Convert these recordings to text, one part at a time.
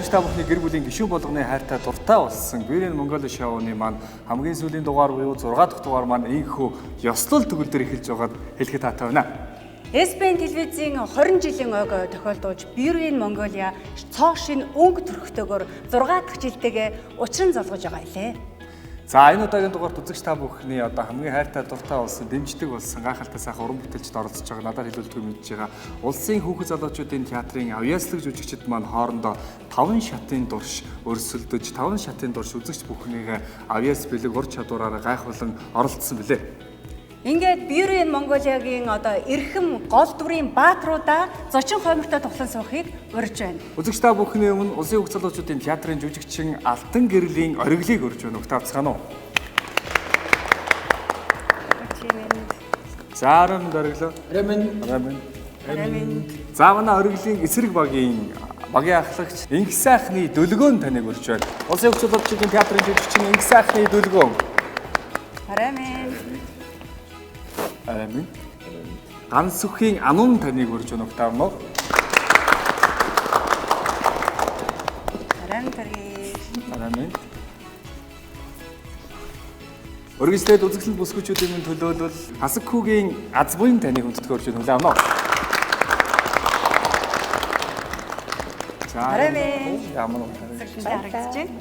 үзэгч та бүхний гэр бүлийн гишүүн болгоны хайртай дуртай болсон Beauty in Mongolia шоуны маань хамгийн сүүлийн дугаар буюу 6 дахь дугаар маань ийхүү ёслол төгөл дээр эхэлж байгаад хэлэхэд таатай байна. SBN телевизийн 20 жилийн ойг тохиолдуулж Beauty in Mongolia цоо шин өнгө төрхтөөгөр 6 дахь жилтэйгээ учран золгож байгаа илээ. За энэ удаагийн дугаарт үзэгч та бүхний одоо хамгийн хайртай дуртай болсон дэмждэг болсон гайхалтай сайхан уран бүтээлчд оролцож байгаа надад хэлүүлдэг мэдж байгаа. Улсын хүүхэд залуучуудын театрын авьяаслаг жүжигчид маань хоорондоо 5 шатын дурш өрсөлдөж 5 шатын дурш үзэгч бүхнийг авьяас бэлэг ур чадвараараа гайхуулан оролцсон билээ. Ингээд Beauty in Mongolia-гийн одоо эрхэм гол дүрийн баатруудаа зочин хоймортой тоглон суухыг урьж байна. Үзэгч та бүхний өмнө улсын хүүхэд залуучуудын театрын жүжигчин Алтан гэрлийн ориглыг урьж байна. Тавцгаана уу? Заарам ориглоо. Арамин. За манай ориглын эсрэг багийн ахлагч Инх сайхны дөлгөөн таныг урьж байна. Улсын хүүхэд залуучуудын театрын жүжигчин Инх сайхны дөлгөөн. Арамин. Ганс үхийн анун таныг урьж байна. Тавноо. Арамин. Өргөжлөд үзэгсэл бүсгүүчүүдийн минь төлөөлөл хасаг хүүгийн аз буйн таныг хүндэтгэж урьж байна. Авноо. За. Арамин. Ямар харагдаж байна.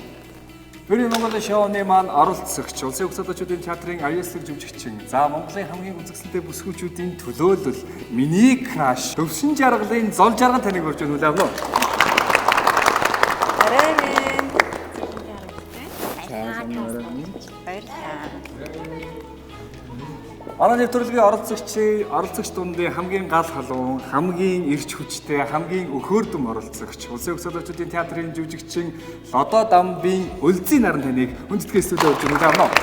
Beauty in Mongolia шоуны маань оролцогч улсын хүүхэд залуучуудын театрын авьяаслаг жүжигчин. За Монголын хамгийн үзэгсэлтэй бүсгүүчүүдийн төлөөлөл миний краш төвшин жаргалын зол жаргал таныг урьж байна. Авноо. Манай нэвтрүүлгийн оролцогч дундын хамгийн гал халуун, хамгийн эрч хүчтэй, хамгийн өхөөрдөм оролцогч улсын хүүхэд залуучуудын театрын жүжигчин Лодо Дамбын Өлзий наран таныг хүндэтгэж студио урьж байна. Авноо.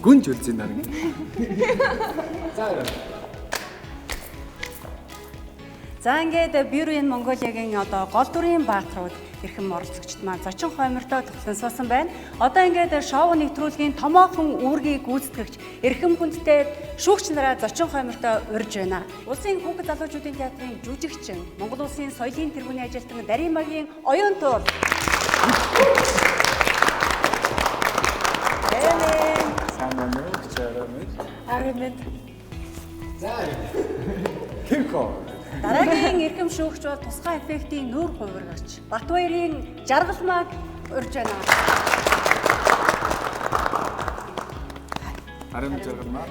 Гүнж Өлзий наран. За ингээд Beauty in Mongolia-гийн одоо гол дүрийн баатрууд эрхэм оролцогчд маань зочин хоймортой тоглон суусан байна. Одоо ингээд шоу нэвтрүүлгийн томоохон үүргийг гүйцэтгэгч эрхэм хүндтэй шүүгч нараа зочин хоймортой урьж байна. Улсын хүүхэд залуучуудын театрын жүжигчин, Монгол улсын соёлын тэргүүний ажилтан Дарин Магийн оюун туул. Арамин. Дараагийн эрхэм шүүгч бол тусгай эффектийн нүүр хувиргач Батбаярын жаргалмааг урьж байна. Арамин жаргалмаа.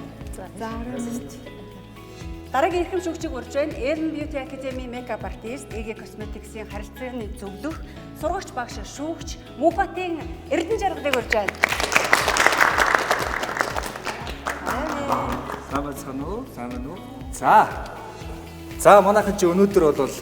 Дараагийн эрхэм шүүгчийг урьж байна. Ellen Beauty Academy makeup artist, EG Cosmetics-ийн харилцааны зөвлөх, сургагч багш шүүгч Мупатын Эрдэнэ жаргалыг урьж байна. Сайн уу? За манайхан чи өнөөдөр бол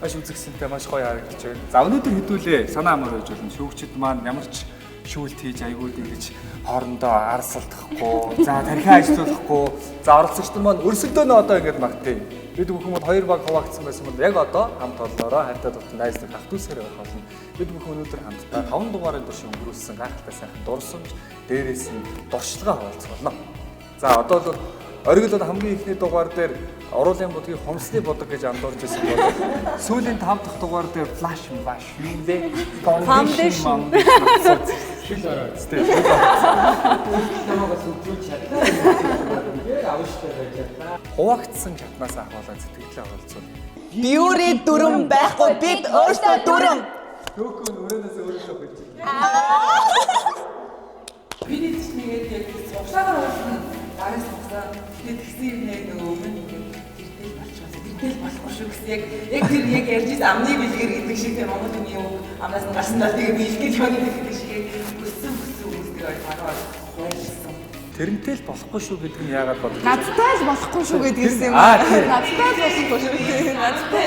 маш үзэгсэнтэй маш гоё харагдаж байна. За өнөөдөр хэдүүлээ санаа амар байж болно. Шүүгчид маань ямар ч шүүлт хийж аягуул ингэж хоорондоо арсалдахгүй, за тархиа ажиллуулахгүй, за оролцогчд маань өрсөлдөөнөө одоо ингэж магтъя. Бид бүхэн бол 2 баг хуваагдсан байсан бол яг одоо хамт олоороо хайртай дуртай найзлаг хавтуусаар байх болно. Бид бүхэн өнөөдөр хамтдаа 5 дугаарын турш өнгөрүүлсэн гайхалтай сайхан дурсамж, дээрээс нь дуршлагаа хуваалцах болно. За одоо бол оргил бол хамгийн ихний дугаар дээр оруулын будгийн хомсны бодог гэж андуурж ирсэн бол сүүлийн 5 дахь дугаар дээр флаш юу вэ? Foundation. Шил ороод сте. Намагаас үгүй чадлаа. Авштай байж чадлаа. Хуваагдсан чатнаас ахуулаад сэтгэлээ оролцуул. Beauty дүрм байхгүй бид өөрсдөө дүрм. Төөхөн өрөөнөөс өөрөөсөө бич. Бидний тийшнийгээд яг цогшаагаар уулна. Гараас цогсоо. Тэгээд тэгсэн юм яг нөгөө өмнө тэртэл болчихсон. Тэртэл болохгүй шүү гэсэн яг тэр яг ярьж амны бэлгэр гэдэг шиг тэр Монголын юм амнаас нь гарсан даа тэгээд бэлгэр яваад гэдэг шиг өссөн хүмүүстэй хараад ойлгосон. Тэрнтэй л болохгүй шүү гэдэг нь яагаад бодлоо? Надтай л болохгүй шүү гэдгийгсэн юм аа. Надтай л болохгүй шүү. Надтай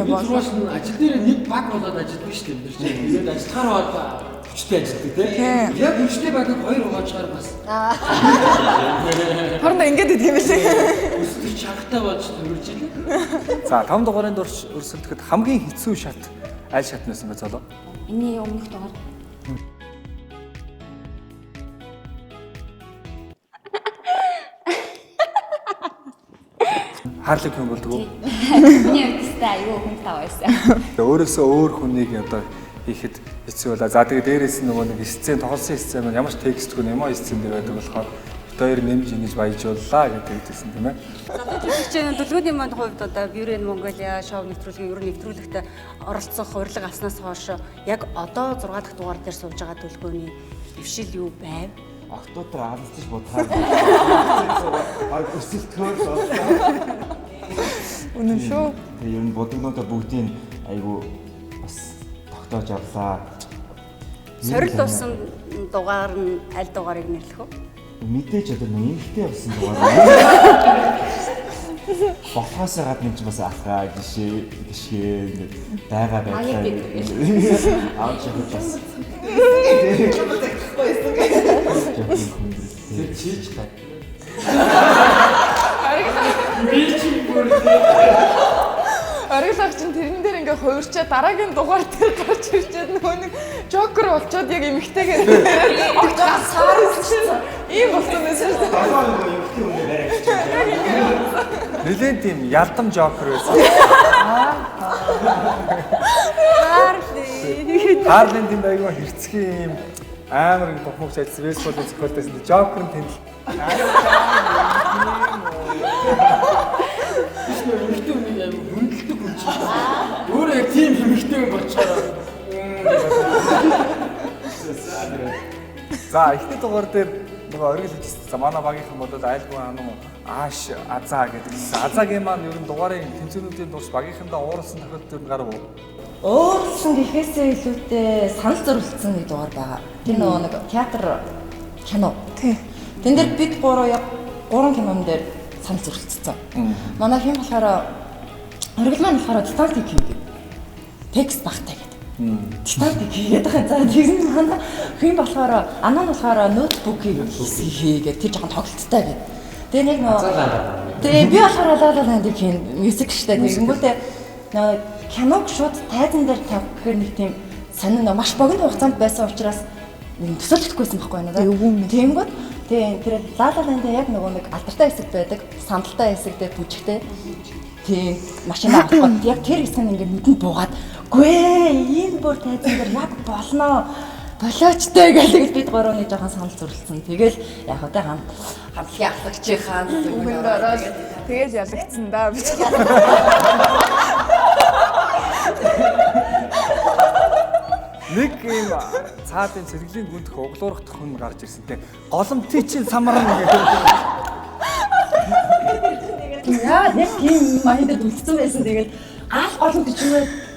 болохгүй шүү. Бас ажил дээр нэг баг болоод ажиллахгүй шүү дээ. Тэгээд ажиллахаар бол хүчтэй ажилладаг тийм. Яг хүчтэй багийг 2 угаачаар бас. Хорно ингэж идэх юм шиг. Өсөлт чангатай болж төрж илээ. За 5 дугаарын дурш өрсөлдөд хамгийн хэцүү шат аль шатнаас юм бэ золоо? Миний өмнөх дугаар. Хаарлаг хүн болдог уу? Миний үстэй аюу хүн тав байсан. Өөрөөсөө өөр хүнийг одоо хийхэд хэцүү байла. За тэгээ дээрээс нь нөгөө нэг сцен тоглосон сцен маань ямар ч текстгүй юм сцен дээр байдаг болохоор хоёр нэмж ингэж баяжууллаа гэдэг хэлсэн тийм ээ. Жишээ нь төлөвлөгөөний маань хувьд одоо Бюрен Монголиа шоу нэвтрүүлгийн ер нь нэвтрүүлэгт оролцох урилга авснаас хойш яг одоо 6 дахь дугаар дээр сууж байгаа төлөвлөгөөний дэвшил юу байв? Октодор аалцж бодохаар өсөлтөөр болсон. Үнэн шүү. Тэгээ ер нь бодогнуудаа бүгдийг айгу бас тогтоож авлаа. Сорил болсон дугаар нь аль дугаарыг нэрлэх вэ? Мэдээж одоо нэг ихтэй болсон дугаар. Бохоос гадна ч бас ахаа гişээ байгаа байлаа. Аавч бас. Тэр чийж таг. Ориглог чинь тэрэн дээр ингээ хуурчаа дараагийн дугаар дээр гарч ирчээд нөгөө нэг жокер болчоод яг эмхтэйгээр саарсан. Ийм болсон байсан шүү дээ. Нэлээд тийм ялдам жокер байсан. Хаарлын тийм айгүй хэрцгий юм амар юм бохмогч ажил бейсболын зохиолтойсэн жокер нь тэнд Өөр яг тийм хэмжтэй юм болчихоо. За ихний дугаар дээр нөгөө оргил хийжсэн. За манай багийнхан бодоод айлгүй ануу ааш азаа гэдэг. Азаагийн маань ер нь дугаарын тэмцээнүүдийн турш багийнхандаа ууралсан тохиолдол нь гарав уу? Өөрчлөн гэхээсээ илүүтэй санал зөрүүлсэн нэг дугаар байгаа. Тэр нөгөө нэг театр кино. Тий. Тэн дээр бид гурван кинон дээр санал зөрүүлсэн. Манай хэм болохоор оргил маань болохоор Титаник хийгээд текст багтай гэдэг. Титаник хийгээд байгаа. За тэгсэн манай хэм болохоор Анаа нь болохоор ноутбукийг хийгээд тэр жоохон тоглолттой гэдэг. Тэгээ нэг нөгөө тэгээ би болохоор La La Land-ийг хийн мьюзик штэ тэгэнгүүтээ киног шууд тайзан дээр тавих гэхээр нэг тийм сонин маш богино хугацаанд байсан учраас төсөөлөхдөггүйсэн байхгүй наа. Тэнгүүд тэр La La Land яг нөгөө нэг алдартай хэсэг байдаг, сандалтай хэсэгтэй бүжигтэй. Тийм машина авахад яг тэр хэсэг нь ингээд нүдэнд буугаад гүй энэ бүр тайзан дээр яг болноо. Болоочтой гэж бид гурав нэг жоохон санал зөрүүлсэн. Тэгэл яг одоо хамтлагийн ахлагчийн Үхэнд ороод тэгэл ялагдсан да. Нэг юм цаадын цэрэглийн гүндх углуурах хүн гарч ирсэн те. Голомтын чинь самарна гэдэг. яа яг тийм майндад үлдсэн байсан. Тэгээд аал голомт ч юм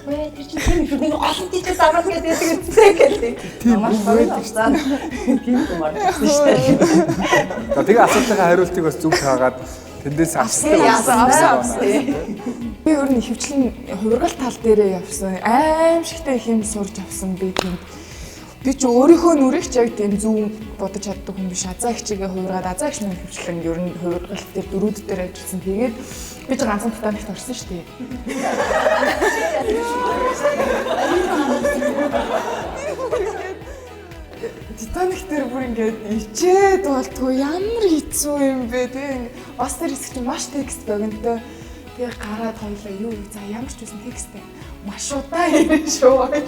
уу тэр чинь тийм их нэг олон тийч самарна гэдэг тэгээд тийм маш байдаг шүү дээ. Тийм юм аа шүү дээ. За тэгээ асуултын хариултыг бас зүг хаагаад тэндээс авсан. Би өөр нь хөвчлэн хувиргал тал дээрээ явсан. Аимшигтай хэм сурж авсан би тийм. Би ч өөрийнхөө нүрийг ч яг тийм зүүн бодож чаддаг хүн биш. Азаа хичээгээ хувиргаад азаа хичнээн хөвчлэн ер нь хувиргал дээр дөрүүд дээр ажилласан. Тэгээд би ч ганцхан Титаникт орсон шүү дээ. Титаник дээр бүр ингээд ичээд болтгоо ямар хэцүү юм бэ те. Бас тэр хэсэг чинь маш текст богинтой. Тэгээ гараад хоёлаа юу за ямар ч үсэн тексттэй маш удаан юм шүү хоёлаа.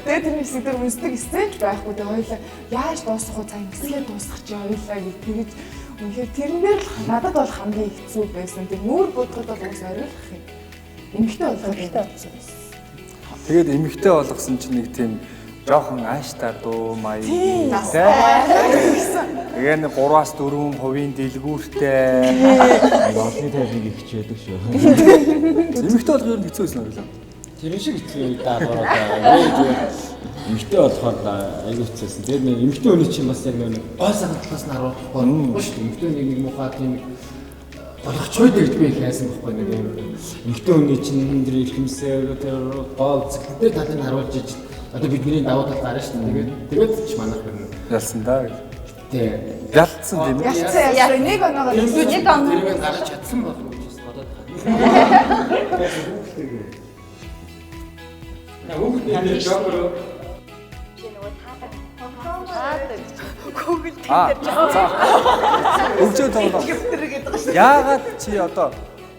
Тэгээ тэр хэсэг дээр үнсдэг сценч байхгүй тэгээ хоёлаа яаж дуусгах вэ? За ингэсгээ дуусгах чи хоёлаа гэж тэгэж үнэхээр тэрэн дээр л надад бол хамгийн хэцүү байсан. Тэг нүүр бодоход бол уус ариулах юм. Эмхтэй болгоод байсан. Тэгээд эмэгтэй болгосон чинь нэг тийм жоохон ааштай дуу маяг тийм. Тэгээ нэг 3-аас 4% дэлгүүртэй. Олны тайвыг их хичээдэг шүү. Эмэгтэй болох ер нь хэцүү байсан уу? Тэр шиг хэцүү даагараа. Эмэгтэй болохоор аягүй хэцүүсэн. Тэр нэг эмэгтэй хүний чинь бас яг нэг гол санаа талаас нь харуулахгүй шүү дээ. Эмэгтэй нэг муухай тийм болгочойд гэж би хайсан байхгүй нэг юм. Эмэгтэй хүний чинь тэр ихэмсээ тэр гол зэглэлтэй талыг харуулж иж одоо бидний давуу тал гарна шүү дээ. Тэгээд ч манайх юм ялсан да. Тэг. Ялцсан тийм үү? Ялцсан яг нэг оноогоо нэг оноо гарч чадсан болов уу гэж бодоод байна. Хүүхдүүд жокер За. Өвчөө тоглоо. Яагаад чи одоо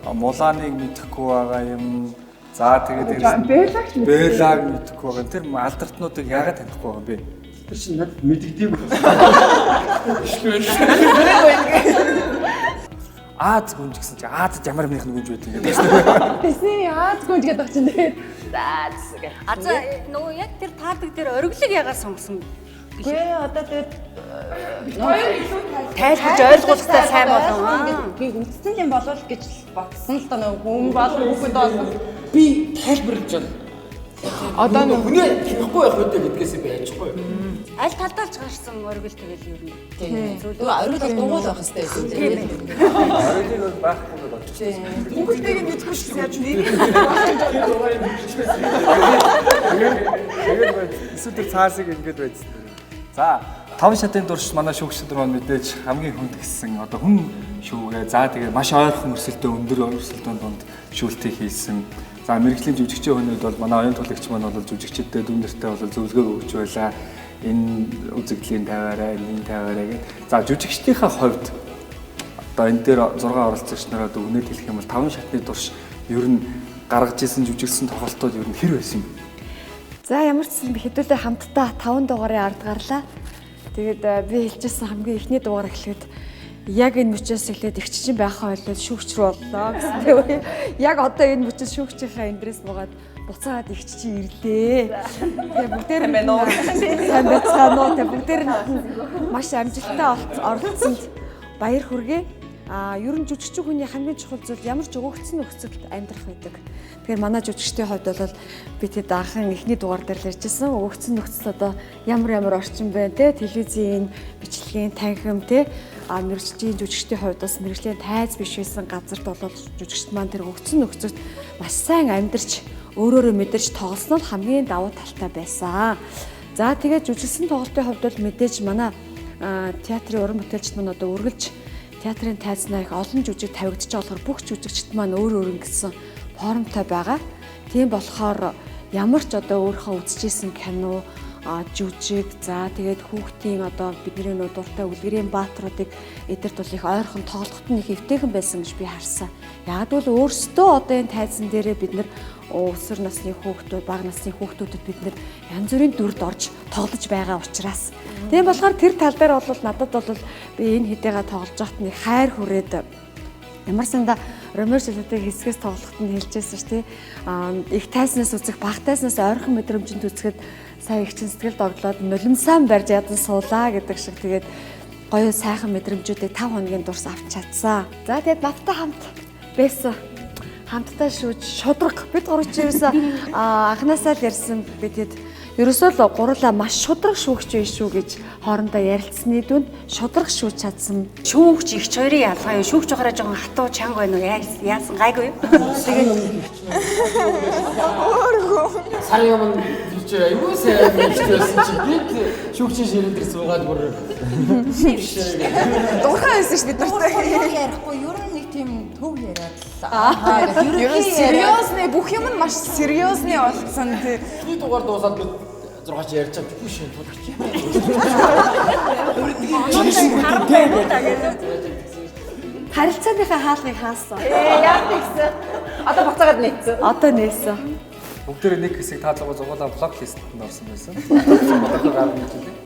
Муланыг мэдэхгүй байгаа юм. За тэгээд Беллаг мэдэхгүй байгаа. Тэр алдартнуудыг яагаад танихгүй байгаа юм бэ? Тэр чинь надад мэддэггүй. Аз гүнж гэсэн чи Аз ямар минийх нь гүнж байдаг юм гэдэг. Тэсний Аз гүнж гэдэг чинь тэгээд Аз гэх. А за нөгөө яг тэр таадаг дээр ориглог яагаад сонгосон? Гүй одоо тэгээд тайлбарж ойлгуулахтай сайн болов. Би үндсэн юм болов гэж бодсон л доо нөгөө хүн болов хүүхэд болов би тайлбарлаж байна. Одоо нөгөө Хүнээ танихгүй байх үедээ гэдгээс би ажихгүй. Аль талдаа ч гарсан оргил тэгэл юу юм. тийм. Оргил дугуйл байх хэрэгтэй байсан. Ориглог байхгүй болж байна. Хүүхдтэйг нь мэдгүй шүү дээ. Тэгээд эсвэл тэр цаасыг ингэж байсан. За 5 шатын дурш манай шүүгчид маань мэдээж хамгийн хүнд гэсэн одоо хүн шүүгээ. За тэгээ маш ойрхон өрсөлдөө өндөр өрсөлдөөнд донд шүүлтийг хийсэн. За мэрэгжлийн жүжигчийн хүнүүд бол манай оюун тоглогч маань бол жүжигчдэд дүн нэртэй бол зөвлөгөө өгч байлаа. Энэ үзэгдлийн тавиараа, энэ тавиараа гэх. За жүжигчдийнхээ хувьд одоо энэ дээр 6 оролцогч нараа дүгнээд хэлэх юм бол 5 шатны дурш ер нь гаргаж исэн жүжигсэн тоглолтууд ер нь хэр байсан юм бэ? За ямар ч юм хэдүүлээ хамтдаа 5 дугаарын ард гарлаа. Тэгээд би хэлчихсэн хамгийн эхний дугаар эхлэхэд яг энэ мөчөөс эхлээд игччин байхаа ойлоод шүүгч рүү боллоо гэсэн тийм. Яг одоо энэ мөчөөс шүүгчийнхаа эндрээс буугаад буцаад игччин ирлээ. Тэгээ бүгдээр нь байна уу? Сайн байцгаана уу? Тэгээ бүгдээр нь маш амжилттай оролцсонд баяр хүргэе. Ер нь жүжигчин хүний хамгийн чухал зүйл ямар ч өгөгдсөн нөхцөлд амьдрах байдаг. Тэгэхээр манай жүжигчдийн хувьд бол би тэд анхан эхний дугаар дээр л ярьжсэн өгөгдсөн нөхцөл одоо ямар орчин байна те телевизийн бичлэгийн танхим те мэрэгжлийн жүжигчдийн хувьд бас мэрэгжлийн тайз биш байсан газарт бол жүжигчд маань тэр өгөгдсөн нөхцөлд маш сайн амьдарч өөрөөрөө мэдэрч тоглосноо хамгийн давуу талтай байсан. За тэгээд жүжигсэн тоглолтын хувьд бол мэдээж манай театрын уран бүтээлчд маань одоо үргэлж театрын тайзнаа их олон жүжиг тавигдчих болохоор бүх жүжигчд маань өөр гэсэн формтой байгаа. Тийм болохоор ямар ч одоо өөрийнхөө үзчихсэн кино, жүжиг, за тэгээд хүүхдийн одоо бидний дуртай үлгэрийн баатруудыг эдэрт бол их ойрхон тоглоход нь их эвтэйхэн байсан гэж би харсан. Яг л өөрсдөө одоо энэ тайзан дээрээ бид нар өсвөр насны хүүхдүүд, бага насны хүүхдүүдэд бид нар янз бүрийн дүрд орж тоглож байгаа учраас. Тийм болохоор тэр тал дээр бол надад бол би энэ хэдийгээ тоглож байхад нэг хайр хүрээд ямар санда Ромео Жилеттэй хэсгээс тоглоход нь хэлжсэн ш тий. Их тайзнаас үзэх, бага тайзнаас ойрхон мэдрэмжинд үзэхэд сая их сэтгэлд орлоод нулимсаан барьж ядан суулаа гэдэг шиг тэгээд гоё сайхан мэдрэмжүүдийг 5 хоногийн дурс авч чадсан. За тэгээд навтай хамт байсан. Хамтдаа шүүж шудраг бид гурав ч ерөөсөө анханасаа л ярьсан бидэд ерөөсөө л гурлаа маш шудраг шүүгч биш шүү гэж хоорондоо ярилцсны дүнд шудраг шүүж чадсан. Шүүгч ихч хоёрын ялгаа юу? Шүүгч ухаараа жоохон хатуу чанга байна уу? Яасан гайгүй юу? Сарын өмнө хэлж аюу сайн хэлчихсэн чи бид шүүгчийн ширэн дээр суугаад бүр Дурхан байсан ш бид нартай. ярихгүй ер нь нэг тийм төв яриад л. Ер нь сериосны бүх юм нь маш сериосны болсон тий. би дугаар дуусаад би 6 ч ярьж чадахгүй шин тулгач. Харилцааныхаа хаалгыг хаасан. Яг тэгсэн. Одоо буцаагаад нээсэн. Одоо нээсэн. Бүгдээр нэг хэсэг таалгаа зугуулаа блог листэнд орсон байсан. Одоо гараад ирж байна.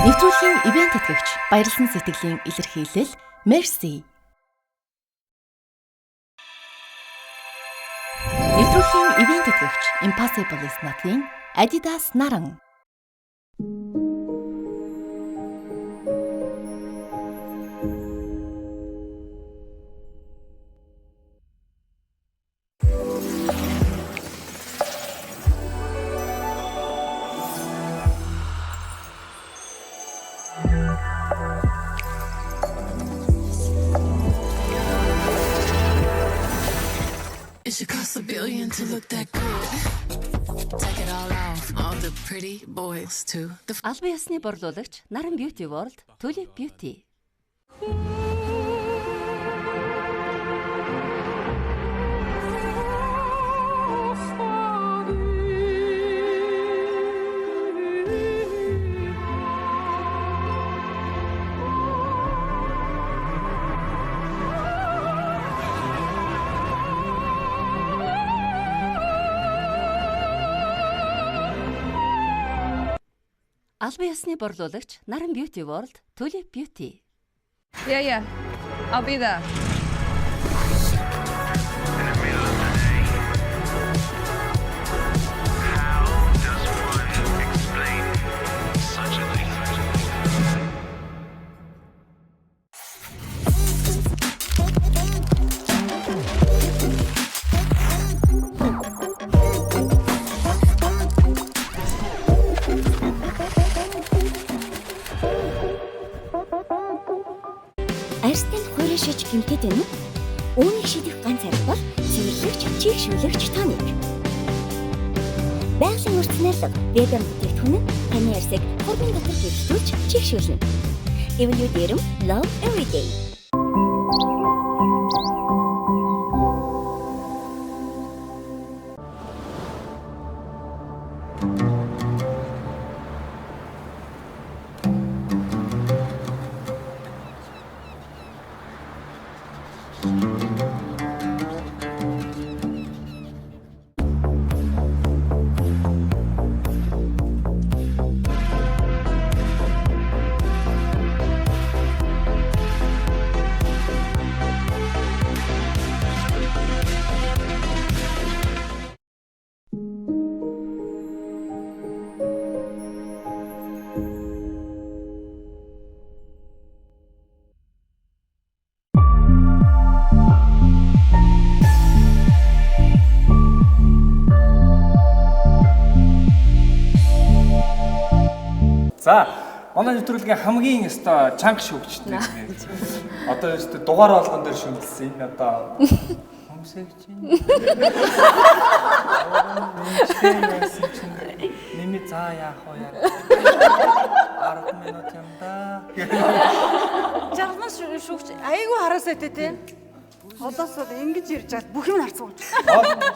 Нэвтрүүлгийн ивент тэтгэгч Баярлсан сэтгэлийн илэрхийлэл Mercy. Нэвтрүүлгийн ивент тэтгэгч Impossible is Nothing Adidas Наран. It should cost $1 billion to look that good. Take it all off, all the pretty boys too. Албан ёсны борлуулагч Наран Beauty World, Tulip Beauty. Албан ёсны борлуулагч Наран Beauty World Tulip Beauty. Yeah. I'll be there. Арьстан хуурашиж гэмтээд байна уу? Үүнийг шийдэх ганц арга бол цэвэрлэгч, чийгшүүлэгч тоник. Байгалийн урьдчилан веган бүтээгдэхүүн нь таны арьсыг хормон дотор гэрэлтүүлж чийгшүүлнэ. Эвлүү дэрэм Love Everyday. За, манай нэвтрүүлгийн хамгийн өстой чанга шүүгчтэй. Одоо өстой дугаар болгон дээр шүмжилсэн энэ одоо хүмсэгч юм. Ними за яах вэ яа. 10 минут юм да. Жаргал шүүгч айгүй хараасаа тий. Холоос бол ингэж ирж чад бүх юм харцсан.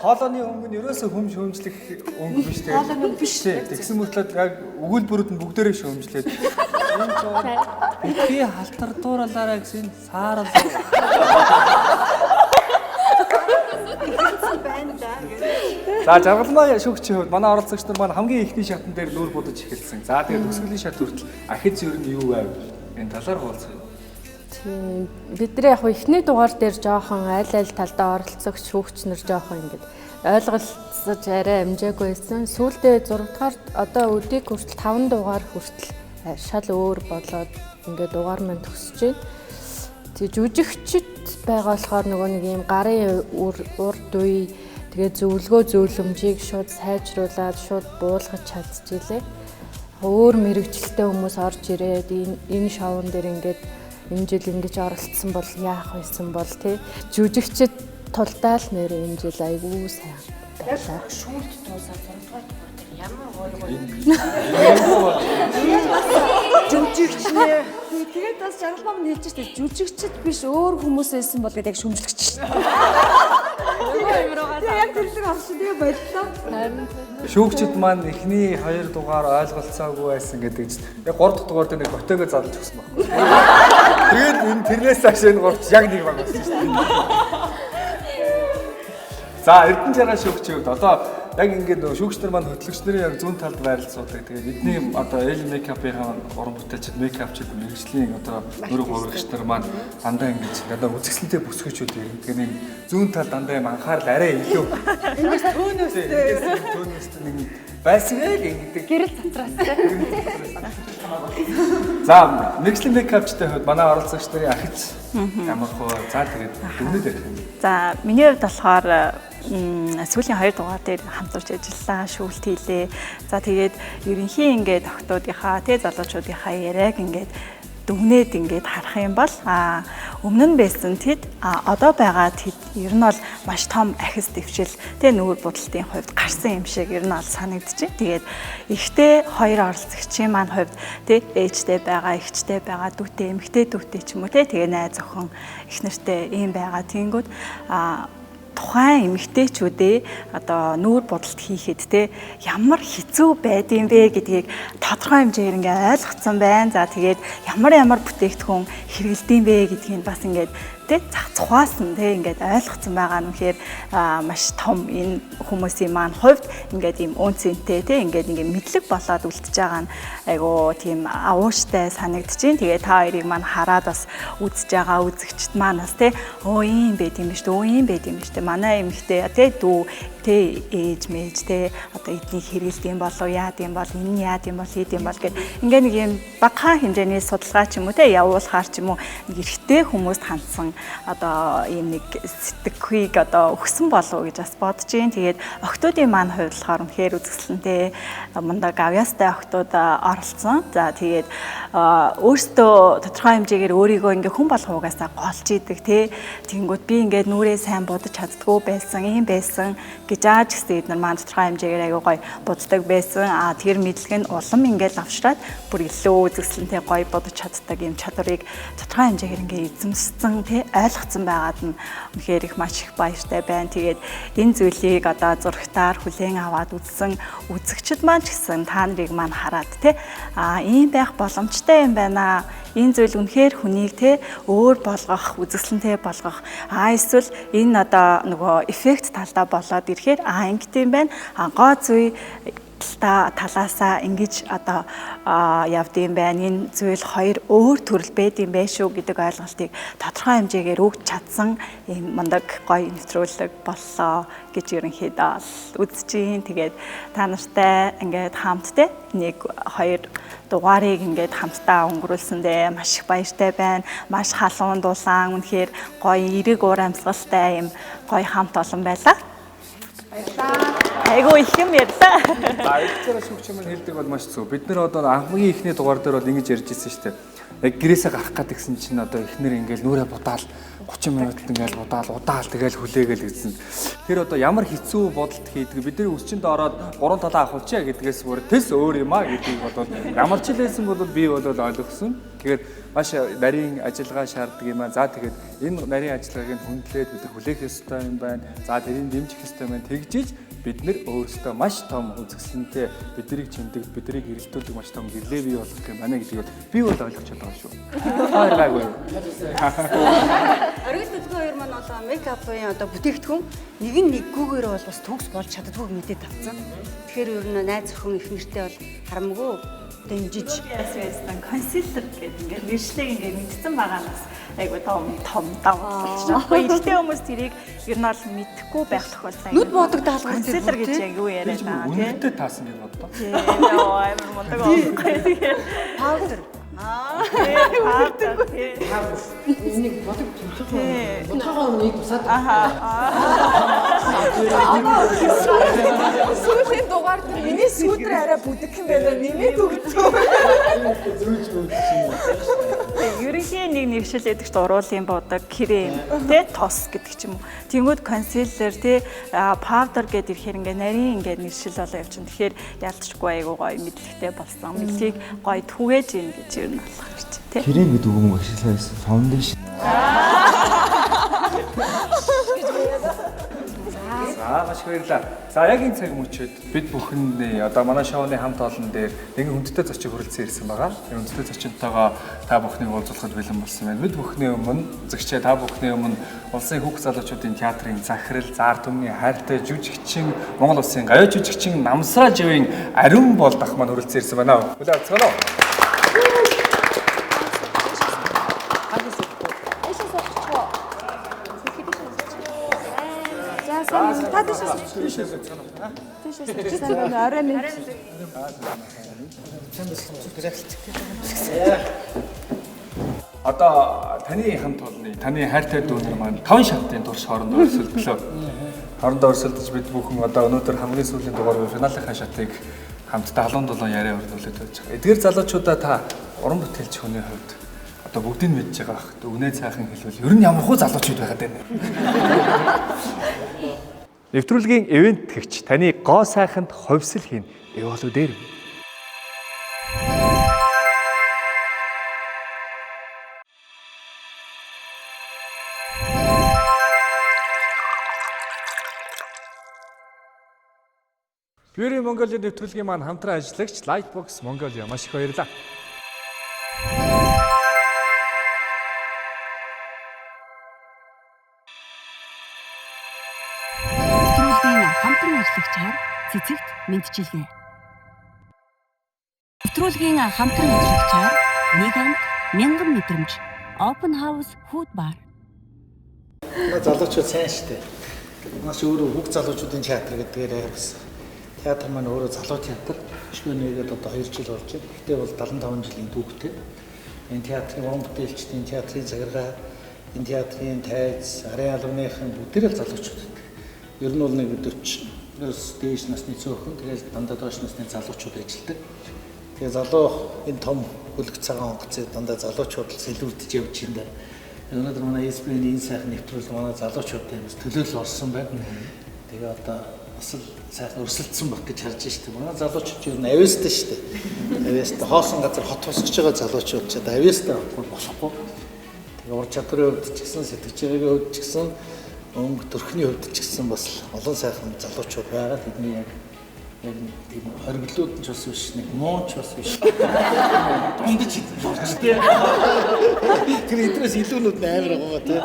Хоолойны өнгө нь ерөөсөө шөөмжлөх өнгө биш тэгээ. Хоолойны өнгө биш тий. Тэгсэн мөртлөө яг өгүүлбэрүүд нь бүгдээрээ шөөмжлээд. Энэ жоо би халтардуурлаараа гэсэн саарал. За жаргалмаа шүүгчийн хувьд манай оролцогч нар маань хамгийн ихний шатн дээр нүүр будаж эхэлсэн. За тэгээд төгсгөлийн шат хүртэл ахиц ер нь юу байв? Энэ талаар хуваалцъя. Бидний яг ихний дугаар дээр жоохон аль талдаа оролцох шүүгч нар жоохон ингэж ойлголцож арай амжаагүй байсан. Сүүлдээ 6 дугаар одоо өдийг хүртэл 5 дугаар хүртэл шал өөр болоод ингээд дугаар маань төгсөж байна. Тэг жүжигчд байгаа болохоор нөгөө нэг юм гарын урд үе тэгээ зөвлөгөө зөвлөмжийг шууд сайжруулад шууд буулгаж чадчихжээ. Өөр мэрэгчлээ хүмүүс орж ирээд энэ шоун дээр ингээд энэ жил ингэж оролцсон бол яах байсан бол тий жүжигчд тулдаал нэр энэ жил айгүй сайн байлаа. Шүүлт туусаа 6 дугаар дээр ямар гоё жүжигч нэ. Тэгээд бас жаргалмаа нь хэлж штэ жүжигчд биш өөр хүмүүс байсан бол гэдэг яг шүмжлэгч штэ. Яг тэр авсан тэгээ боллоо. Шүүгчд маань эхний 2 дугаар ойлголцоогүй байсан гэдэг чинь яг 3 дахь дугаар дээр нэг хотоогоо задлж өгсөн байна. Тэгээд энэ тэрнээс цааш энэ гурч яг нэг баг болсон шүү дээ. За Эрдэнэ жаргал шүүгчийн хувьд одоо яг ингээд нөгөө шүүгч нар маань хөтлөгч нарын яг зүүн талд байрлалцуудаг. Тэгээд бидний одоо эйл мейкапын уран бүтээлчд, мейкапчид, мэрэгжлийн одоо нөрөг урагч нар маань дандаа ингэж одоо үзэсгэлэнтэй бүсгүүчүүд юм. Тэгээд нэг зүүн талд дандаа юм анхаарал арай илүү. Ингээс төөнөөстэй нэг байсан гэдэг. Гэрэл цатраас. За мэрэгжлийн мейкапчтай хувьд манай оролцогч нарын ахиц ямар хөө за тэгээд дүгнээд ярих юм. За миний хувьд болохоор сүүлийн 2 дугаар дээр хамтарч ажиллаа, шүүлт хийлээ. За тэгээд ерөнхийн ингээд охтуудынхаа, залуучуудынхаа яриаг ингээд дүгнээд ингээд харах юм бол өмнө нь байсан тэд одоо байгаа тэд ер нь бол маш том ахис дэвшил нүүр будалтын хувьд гарсан юм шиг ер нь бол санагдчих. Тэгээд ихтэй хоёр оролцогчийн маань хувьд ээжтэй байгаа, эгчтэй байгаа, дүүтэй, эмэгтэй дүүтэй ч юм уу тэгээ найз охин их нартай ийм байгаа. Тэнгүүд тухайн эмэгтэйчүүдээ одоо нүүр будалт хийхэд ямар хэцүү байдığım бэ гэдгийг тодорхой хэмжээгээр ингээ ойлгоцсон байна. За тэгээд ямар бүтээгдэхүүн хэрэгэлдэм бэ гэдгийг бас ингээд тэ цухаас нь тэ ингээд ойлгоцсон байгаа нь үнэхээр маш том энэ хүмүүсийн маань хувьд ингээд ийм үнцэнтэй тэ ингээд мэдлэг болоод үлдчихэж байгаа нь айгу тийм ууштай санагдчихээн. Тэгээ та хоёрыг маань хараад бас үзэж байгаа үзэгчд маань бас тэ ийм байт юм биш үү, ийм байт юм биш тэ манай эмэгтэй тэ дүү тэ ээж мэж тэ одоо эднийг хэрэгэлдэг юм болов яад юм бол энэ яад юм бол хийд юм бол гэд ингээ нэг юм багахан хэмжээний судалгаа ч юм уу тэ явуулахаар ч юм уу нэг эрэгтэй хүмүүст хандсан одоо ийм нэг сэтгэхүйг одоо өгсөн болов гэж бас бодож юм. Тэгээд охтуудын маань хувьд болохоор үнэхээр үзэсгэлэнтэй мундаг авьяастай охтууд оролцсон. За тэгээд өөртөө тодорхой хэмжээгээр өөрийгөө ингээ хүн болгохугасаа голж идэг тэ тэгэнгүүт би ингээ нүрээ сайн будаж чаддгүй байсан, ийм байсан гэж ааж гэсэн эднэр маань тодорхой хэмжээгээр аягүй гоё буддаг байсан. Тэр мэдлэг нь улам ингээл авчраад бүр илүү үзэсгэлэнтэй гоё бодож чаддаг юм чадварыг тодорхой хэмжээгээр ингээ эзэмссэн тий ойлгоцсон байгаад нь үнэхээр их маш их баяртай байна. Тэгээд энэ зүйлийг одоо зурагтаар хүлээн аваад үзсэн үзэгчд маань ч гэсэн та нарыг маань хараад тий ийм байх боломжтой юм байна. Энэ зүйл үнэхээр хүнийг те өөр болгох, үзэсгэлэнтэй болгох. Эсвэл энэ одоо нөгөө эффект талдаа болоод ирэхээр ингэт юм байна. Гоо зүй талаасаа ингэж одоо явд юм байна. Энэ зүйл хоёр өөр төрөл байд юм байх шүү гэдэг ойлголтыг тодорхой хэмжээгээр өгч чадсан ийм мундаг гоё нэвтрүүлэг боллоо гэж ерөнхийдөө үзэж юм. Тэгээд та нартай ингээд хамтдаа 1-2 дугаарыг ингээд хамтдаа өнгөрүүлсэндээ маш их баяртай байна. Маш халуун дулаан үнэхээр гоё эрэг уур амьсгалтай юм гоё хамт олон байлаа. Баярлалаа. Айгуу их юм ярьлаа. Эдгээр шүүгч юм хэлдэг бол маш зөв. Бид нэр одоо анхны ихний дугаар дээр бол ингэж ярьж ирсэн шүү дээ. Яг гэрээсээ гарах гэдгсэн чинь одоо ихнэр ингээл нүрээ будаал 30 минутад ингээл удаал тэгэл хүлээгээл гэсэн. Тэр одоо ямар хэцүү бодолд хийдэг бидний өсчөнд ороод 3 талаа авахулчаа гэдгээс бүр тэс өөр юм а гэдгийг бодоод ямар ч хэлсэн бол би бол ойлгосон. Тэгэхээр маш нарийн ажиллагаа шаарддаг юм аа. За тэгээд энэ нарийн ажиллагааг нь хүндлээд бид хүлээх ёстой юм байна. За тэрийг дэмжих ёстой байна. Тэгжиж бид нэр өөрсдөө маш том үзэсгэлэнтэй биднийг чимдэг, биднийг эрэлтүүлдэг маш том гэрлээ бий болгох юм байна гэдгийг би бол ойлгож байгаа шүү. Гайгүй юу? Оргил төлгөө хоёр маань одоо мейкапын одоо бүтээгдэхүүн нэггүйгээр бол бас төгс болж чаддгүй мэдээд авсан. Тэгэхээр ер нь найз охин их нэртэй бол харамгүй дэмжиж байсан консилер гэдэг ингээд нэршлиг ингээд мэдсэн байгаа нь бас айгу том давуу болж байгаа. Эрэгтэй хүмүүс тэрийг ер нь бол мэдэхгүй байх тохиолдол. Нүд бодог даалгавар консилер гэж яг юу яриад байгаа тийм. Үнэтэй таасан гэж бодлоо. Тийм амар мундаг аа. Паудер. Энийг бодог тэмцэх. Ботхогоо үнийг тусаад. Сүүлийн дугаар дээр миний сүүдрээ арай бүдэг юм байна. Нэмээд өгсөн. Ерөнхийн нэг нэгшил эдэгч уруулын бодог, крем, тэ тос гэдэг ч юм уу. Тэнгүүд консилер, тэ паудер гэдэг ирэхээр ингээ нарийн ингээ нэгшил болоо явчихна. Тэгэхээр ялцчихгүй айгуу гоё мэдлэгтэй болсон. Мэдлэгийг гоё түгээж ийн гэж ер нь болох гэж тий. Крем гэдэг үг юм ашигласан фаундейшн. За маш их баярлалаа. За яг энэ цаг мөчид бид бүхэн одоо манай шоуны хамт олон дээр нэгэн хүндтэй зочин хүрэлцэн ирсэн байгаа. Тэр хүндтэй зочинтойгоо та бүхнийг уулзуулахад бэлэн болсон байна. Бид бүхний өмнө үзэгчдээ та бүхний өмнө улсын хүүхд залуучуудын театрын захирал, зар түмний хайртай жүжигчин, Монгол улсын гавьяа жүжигчин Намсраа живийн Ариун Болдох маань хүрэлцэн ирсэн байна. Хүлээн авцгаана уу? Та дэшээс орой минь. Одоо таны хамт олонны, таны хайртай дүүнер маань 5 шатны турш хоорондоо өрсөлдлөө. Хоорондоо өрсөлдөж бид бүхэн одоо өнөөдөр хамгийн сүүлийн дугаар финалынхаа шатыг хамтдаа халуун дулаан яриа өрнүүлээд байж байгаа. Эдгээр залуучуудаа та уран бүтээлч хүний хувьд одоо бүгдийг нь мэдж байгаа бах. Үнэ цайхан хэлвэл ер нь ямар хөө залуучууд байгаад байна. Нэвтрүүлгийн ивент тэгч таны гоо сайханд хувьсэл хийн эволу дээр. Beauty Mongolia нэвтрүүлгийн маань хамтран ажиллагч Lightbox Mongolia маш их баярлалаа. мэдчилгээ. Нэвтрүүлгийн хамтран ажиллагчаар нэг амт 1000 мэдрэмж Open House Food Bar. Залуучууд сайн шүү дээ. Маш өөрөө хүүхд залуучуудын театр гэдгээр бас театр маань өөрөө залуу театр. Шүнээгээд одоо 2 жил болж байна. Гэтэ бол 75 жилийн түүхтэй. Энэ театрын уран бүтээлчдийн театрын захиргаа, энэ театрын тайз, арын албаныхан бүгдээр л залуучууд байдаг. Ер нь бол нэг 40-оос дээш насны цөөхөн, тэгээд дандаа доош насны залуучууд ажилладаг. Тэгээ залуу энэ том хөлөг цагаан онгоцыг дандаа залуучууд л сэлүүлдэж явж байна. Өнөөдөр манай СБ-ийн энэ сайхан нэвтрүүлэг манай залуучуудын бас төлөөлөл орсон байна. Тэгээ одоо бас л сайхан өрсөлдсөн баг гэж харж байна шүү дээ. Манай залуучууд юу н авьяастай шүү дээ. Авьяастай хоосон газар хот тусгаж байгаа залуучууд ч одоо авьяастай болохгүй. Тэгээ ур чадварын хувьд ч гэсэн сэтгэж байгаагийн хувьд ч гэсэн өнгө төрхний хувьд ч гэсэн бас олон сайхан залуучууд байгаа. Тэдний яг тийм хориглууд ч бас биш, нэг муу ч бас биш. Дундаж болч тээ. Тэр эдрээс илүүнүүд амар байгаа тий.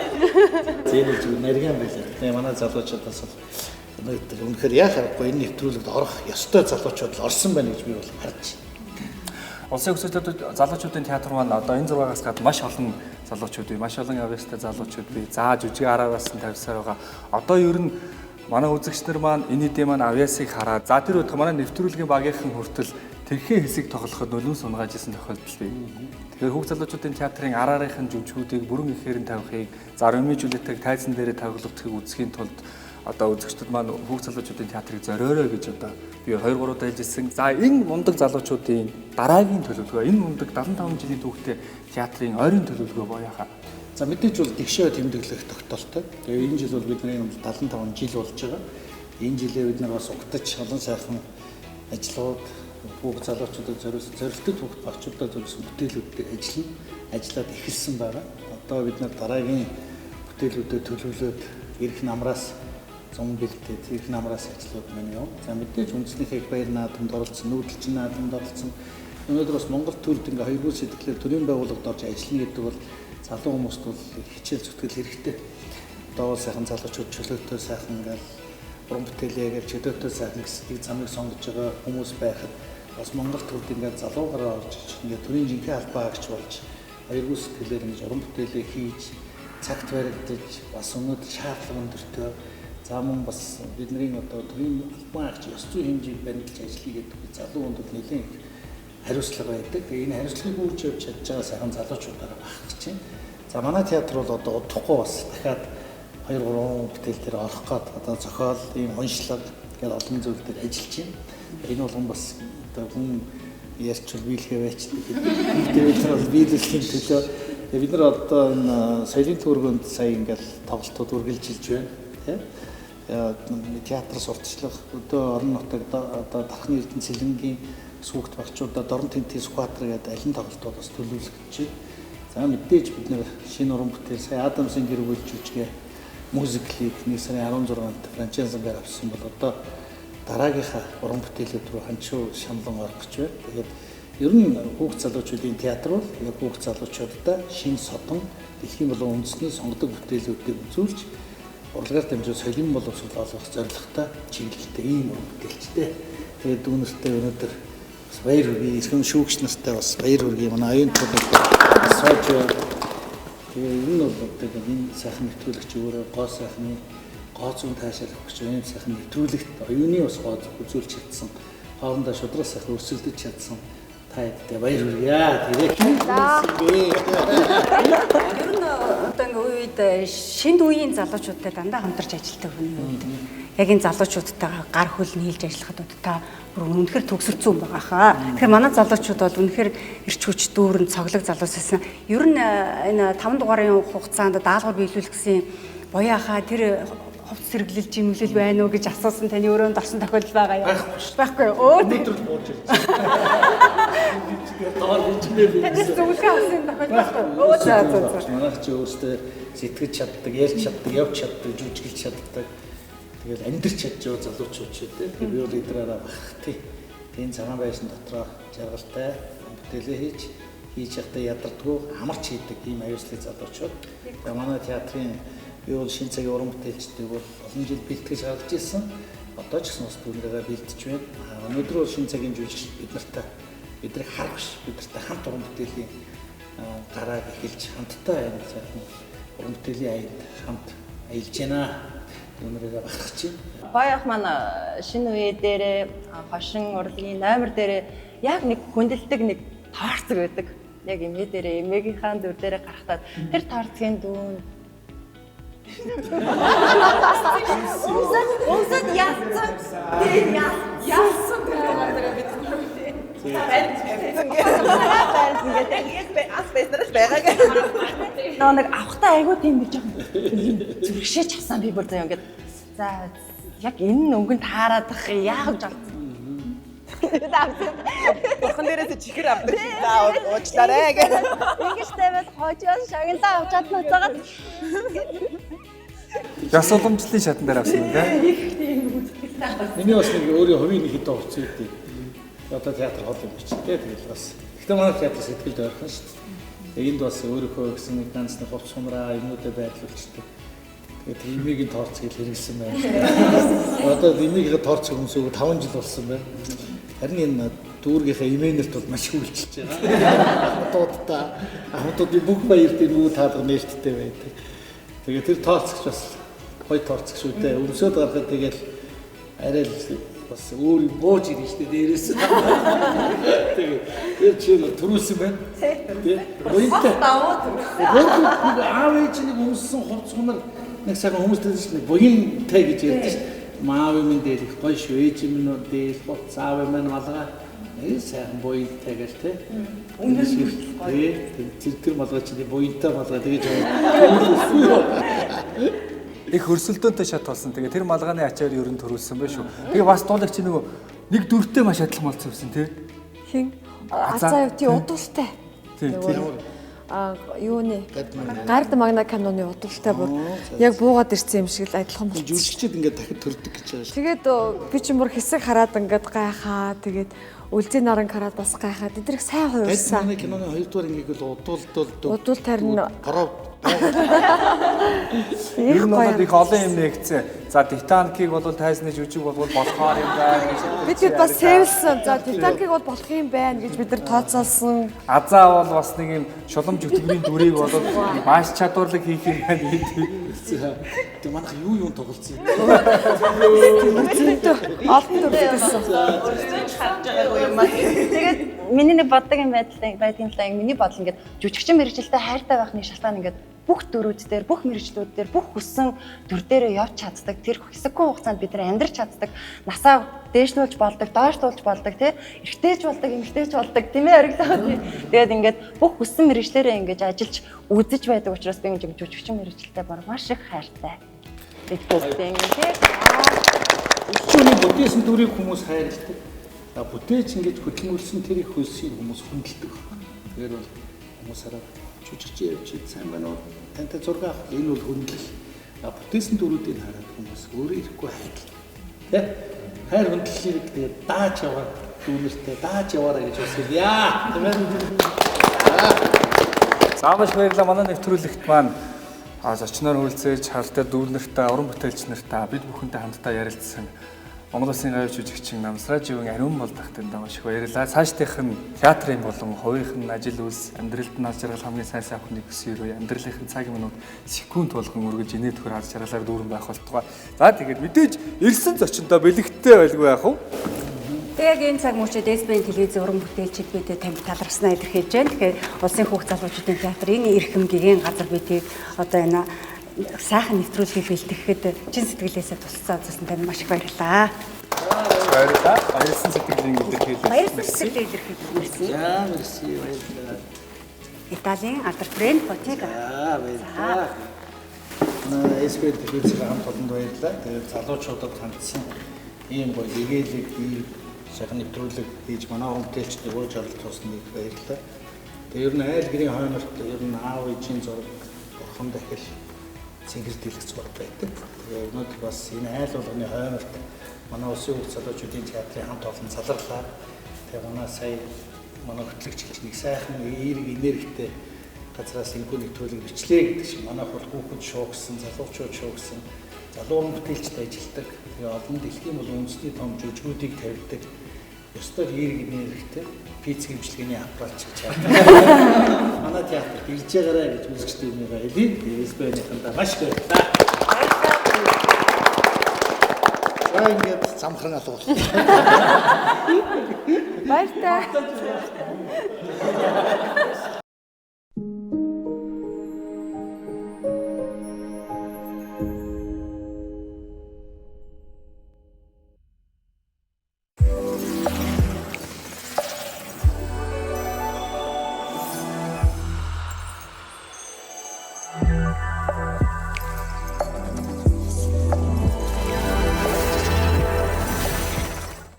Зээнэж нарийн байлаа. Тэгээ манай залуучуудаас бол өнөхөр яхахгүй энэ нэвтрүүлэгт орох ёстой залуучууд л орсон байна гэж би бол харж байна. Улсын өсөлтөд залуучуудын театр маань одоо энэ 6-аас гадна маш олон залуучууд бий, маш олон авьяастай залуучууд бий. За жүжиг араас нь тавьсаар байгаа. Одоо ер нь манай үзэгчнэр маань энэ хэдийн маань авьяасыг хараад за тэр манай нэвтрүүлгийн багийнхан хүртэл тэрхээ хэсэг тоглоход нөлөө сунгааж исэн тохиолдол бий. Тэгэхээр хүүхд залуучуудын театрын араарынхын жүжигүүдийг бүрэн ихээр нь тавихыг, за ромеожулетыг тайзан дээрээ тоглогдохыг үзэхийн тулд одоо үзэгчдүүд маань хүүхд залуучуудын театрыг зориорой гэж одоо би 2-3 удаа хэлжсэн. За энэ мундаг залуучуудын дараагийн төлөвлөгөө, энэ мундаг 75 жилийн түүхтэй театрын ойрын төлөвлөгөө боёо. За мэдээж бол тэгшээ тэмдэглэх тогтолтой. Тэгээ энэ жил бол бидний 75 жил болж байгаа. Энэ жилээ бид нар бас угтаж олон сайхан ажлууд хүүхд залуучуудад зорилттой хүүхд багчуудад зориулсан бүтээлүүдтэй ажиллаад эхэлсэн байгаа. Одоо бид нар дараагийн бүтээлүүдэд төлөвлөөд эрх намраас зам бэлтээд эрх намраас ажлууд маань явна. За мэдээж үндэснийхээ баяр наадамд оролцсон, нүүдэлчин наадамд оролцсон. Өнөөдөр бас Монгол төрд ингээ хоёргүй сэтгэлээр төрийн байгууллагад орж ажиллана гэдэг бол залуу хүмүүст бол хичээл зүтгэл хэрэгтэй. Одоо бол сайхан залуучууд чөлөөтэй сайхан ингээл уран бүтээлээ гэж чөлөөтэй сайхан гэсэн замыг сонгож байгаа хүмүүс байхад бас Монгол төрд ингээд залуугаараа орж ингээд төрийн жинхэнэ албаа агч болж хоёргүй сэтгэлээр ингэж уран бүтээлээ хийж цагт баригдаж бас өнөөдөр шаардлага өндөртэй за мөн бас бидний одоо төрийн албаа агч ёс зүйн хэмжээнд баримталж ажиллая гэдэг залуу хүнд нэлээд хариуцлага байдаг. Тэгээ энэ хариуцлагыг үүрч явж чадж байгаа сайхан залуучуудаараа багтж байна. За манай театр бол одоо удахгүй бас дахиад 2-3 бүтээл дээр орох гээд одоо зохиол, ийм уншлага гэдэг олон зүйл дээр ажиллаж байна. Энэ бол бас одоо хүн ярьчвал биелхээ байцдаг. Тэгээд бол биелэхийн төлөө бид нар одоо энэ соёлын төвөргөнд сая ингээл тоглолтууд үргэлжилж байна. Тэ театр сурталчлах өдөө орон нутагт одоо дархны эрдэнэ цэлэнгийн сүхт багчуудад орон тентийн скватер гэдэг алин тоглолтууд бас төлөвлөж байна. За мэдээж бид нэр шинэ уран бүтээл сая Адамсын гэр бүл жүжигээ мюзиклийг 1 сарын 16-нд франчайзингаар авсан бол одоо дараагийнхаа уран бүтээлүүд рүү ханчуу шамлан орох гэж байна. Тэгээд ер нь хүүхд залуучуудын театр бол яг хүүхд залуучуудаа шинэ содон дэлхийн болон үндэсний сонгодог бүтээлүүдийг үзүүлж урлагаар дамжуулан соёлын боловсрол олгох зорилготой чиглэлтэй ийм уран бүтээлчтэй. Тэгээд дүүнэртэй өнөөдөр бас баяр хүргэе. Эрхэм шүүгч нартай бас баяр хүргэе. Манай оюун төлөвлөлт сууж байна. Тэгээ энэ бол одоо энэ сайхан нэвтрүүлэгч өөрөө гоо сайхны гоо зүүн таашаал өгч энэ сайхан нэвтрүүлэгт оюуны бас гоо үзүүлж чадсан. Хоорондоо шудраг сайхан өрсөлдөж чадсан. Та хэд баяр хүргэе. Тэгээ. Ер нь одоо ингээ үед шинэ үеийн залуучуудтай дандаа хамтарч ажилладаг хүний үед яг энэ залуучуудтайгаа гар хөл нийлж ажиллахад та бүр үнэхээр төгсөрцөн байгаа хаа. Тэгэхээр манай залуучууд бол үнэхээр эрч хүч дүүрэн цоглог залууссан. Ер нь энэ 5 дугаарын хугацаанд даалгавар биелүүлэх гэсэн боёо хаа тэр хувц сэргэлэл жимглэл байна уу гэж асуусан таны өрөөнд орсон тохиолдол байгаа юу? Байхгүй. Өнөөдөр бууж ирсэн. Доор бичмээр байсан. Зөвхөн авсан тохиолдол. Манайх ч өөрөөсөө сэтгэж чаддаг, ярьж чаддаг, явж чаддаг, жүжиглэж чаддаг. Тэгэл амьдрч чадж байгаа залуучууд ч тийм. Би бол эдрээрээ бахах тийм. Энэ цагаан байшин дотроо жаргалтай бүтээлээ хийж явахдаа ядардгүй амарч хийдэг ийм аюултай залуучууд. Тэгээ манай театрын би бол шинэ цагийн уран бүтээлчдийг бол олон жил бэлтгэж харж ирсэн. одоо ч гэсэн бас түүнийгээ бэлдэж байна. Өнөөдөр бол шинэ цагийн жүжигч биднийг харах биш, бидэртэй хамт уран бүтээлийн гарааг эхэлж хамтдаа энэ сайхан уран бүтээлийн аянд хамт аялж байна. Түүнийгээ бахархаж байна. Гоё ах маань шинэ үе дээр хошин урлагийн номер дээр яг нэг хүндэлдэг нэг таарцаг байдаг. Яг эмээ дээр эмээгийнхаа дүр дээр гарахтаа тэр таарцгийн дүүн Унсад яасан. Тэр яасан гэдэг бид. Нэг авахтаа айгүй тийм гэж зүрхшээч авсан би бүр заяа ингээд. За яг энэ өнгөнд таараадах яах гэж Бурхан дээрээс чихэр авдаг. За уучлаарай гэх. Ингэж тавиад хожоос шагналаа авч чаднацаагаад Яс уламжлалын шатан дээр авсан юм тийм. Миний бас нэг өөрийн хувийн нэг хэдэн хувцас үүдээ. Одоо театр хол юм чи тэгэл бас. Гэхдээ манай театр сэтгэлд ойрхон шүү дээ. Энд бас өөрийнхөө гэсэн нэг ганц нэг хувцас сумраа юмнуудаа байрлуулчихдаг. Тэгээд имигийн торцгийг хэрэгсэн байна. Одоо имигийн торцог хүмүүсөө 5 жил болсон байна. Харин энэ дүүргийнхаа имэнэрт бол маш их үйлчилж байгаа. Хотод би бүх баяр дээр нүү таалга нээлттэй байдаг. Тэгээд тэр торцогч бас гоё торцог шүү дээ. Өмсөд гарахад тэгэл арай л бас өөр бууж ирнэ шүү дээ дээрээс. Тэгээд тэр чинь төрүүлсэн байна. Тий. Буянтай. Аав ээж нэг өмссөн хувцс хунар нэг сайхан хүмүүстэй чинь буянтай гэж ярьдаг шүү. Маав минь дээр их гоё шүү. Ээж минь дээр хувцс аав минь малгай. Сайхан буянтай гэл тий. Тэр малгай чинь буянтай малгай тэгэж их хөрсөлдөөнтэй шат болсон. Тэгээ тэр малгайны ачаар ер нь төрүүлсэн байх шүү. Тэгээ бас дуулагч нэг дүртэй маш адилхан болсон юмсан тий. Хин азаа юу тий удуултай. Тий. Юуны гард магна каноны удуултай бүр яг буугаад ирсэн юм шиг л адилхан болсон. Жүжигчид ингээд дахид төрдөг гэж байгаа шүү. Тэгээд би ч мөр хэсэг хараад ингээд гайхаа тэгээд үлзий наран хараад бас гайхаад эдгэрэг сайн хуурсан. Манай киноны 2 дугаар ангийг бол удуулт харин Ер нь бол их олон юм нэгцээ. За Титаникийг бол тайсны жүжиг болгоод болохоор юм байна гэж. Бид бас сэрэлсэн. За Титаникийг бол болох юм байна гэж бид нар тооцоолсон. Азаа бол бас нэг юм шуламж өтгөрийн дүрийг болоод маш чадварлаг хийх юм байна гэдэг. Тэг манайх юу тоглолцсон юм. Алтан дүртэйсэн. Тэгээд миний нэг боддог юм байдгийн талаа миний бодол ингээд жүжигчин мэрэгчлээ хайртай байхны шалтгаан ингээд бүх дөрүүд дээр, бүх мэрэгчлүүд дээр, бүх хүссэн дүр дээрээ явж чаддаг. Тэр хэсэггүй хугацаанд бид нар амьдрч чаддаг. Насаа дээшлүүлж болдог, доошлуулж болдог, тий? Эрэгтэйч болдог, эмэгтэйч болдог, тийм ээ ориглоо. Тэгээд ингээд бүх хүссэн мэрэгчлэрээ ингээд ажиллаж үзэж байдаг учраас би ингээд жүжигчин мэрэгчлээ бар маш их хайртай. Бидгүйтэй ингээд тий? Өчигний бүтээсэн дүрийг хүмүүс хайрладаг. Бүтээч ингэж хөдөлмөрлсөн тэр их хөлсийг хүмүүс хүндэлдэг. Тэгэхээр бол хүмүүс хараад жүжигч явж сайн байна уу? Тантай зураг авах энэ бол хүндлэл. Бүтээсэн дүрүүдийг хараад хүмүүс өөрөө ирэхгүй хайрлаа. Тэ? Хайр хүндлэлийг тэгээд дааж яваа дүүнэртэй дааж яваарай гэж хүсэлье. Тийм ээ. Заавал баярлалаа манай нэвтрүүлэгт маань зочноор үйлцээж харалтай дүүнэртэй уран бүтээлч нартай бид бүхэнтэй хамтдаа ярилцсан. Монгол Улсын гавьч жүжигчин Намсраживын ариун бол тахтанд маш их баярлалаа. Цаашдынх нь театрын болон хувийнх нь ажил үйлс амьдралд нь аз жаргал хамгийн сайн авахны гэсэн үе амьдралын цаг минут секунд болгон өргөж инээ төхөр аз жаргалаар дүүрэн байх болтугай. За тэгээд мэдээж ирсэн зочинтой бэлэгтэй байлгүй яах вэ? Тэгээд энэ цаг мөчид СБН телевизийн уран бүтээлчид бидэд тамиг талархснаа илэрхийлж байна. Тэгэхээр Улсын хүүхд залуучуудын театрын эрхэм гэгээн газар бидийг одоо энэ сайхан нэвтрүүлгийг бэлтгэхэд чин сэтгэлээсээ тусалсан үзсэн тань маш их баярлалаа. Баярлалаа. Баярлсан сэтгэлийн илэрхийлэл. Баярлсан сэтгэлийн илэрхийлэл merci. За merci баярлалаа. Италийн Ардер Брэнд Ботега. За баярлалаа. СБН телевизийн хамт олонд баярлалаа. Тэгээд залуучуудад хандсан ийм гоё гэгээлэг ийм сайхан нэвтрүүлэг хийж манай уран бүтээлчдийг ууж оролцуулсныг баярлалаа. Тэгээд ер нь айл гэрийн хойнорт ер нь аав ээжийн зураг бурхан дахил цэнгэр дэлгэх зураг байдаг. Тэгээд өнөөдөр бас энэ айл болгоны хойнорт манай Улсын хүүхд залуучуудын театрын хамт олон заларлаа. Тэгээд манай сая манай хөтлөгч нэг сайхан эерэг энергитэй газраас энэхүү нэвтрүүлэг бичлээ гэдэг шиг манайх бол хүүхэд шуугсан, залуучууд шуугсан залуухан бүтээлчтэй ажилладаг. Тэгээ олон дэлхийн бол үндэсний том жүжигүүдийг тавьдаг. Ёстой хийрэг нэрхтэй пиц хэмжлэгийн аппарат ч гэж байна. Манай театр бэлж байгаарай гэж үзэгчдийнхээ хэлий. Тэгээд СБ-ийнхээ маш их баярлалаа. За ингээд замхран алуулах. Баяртай.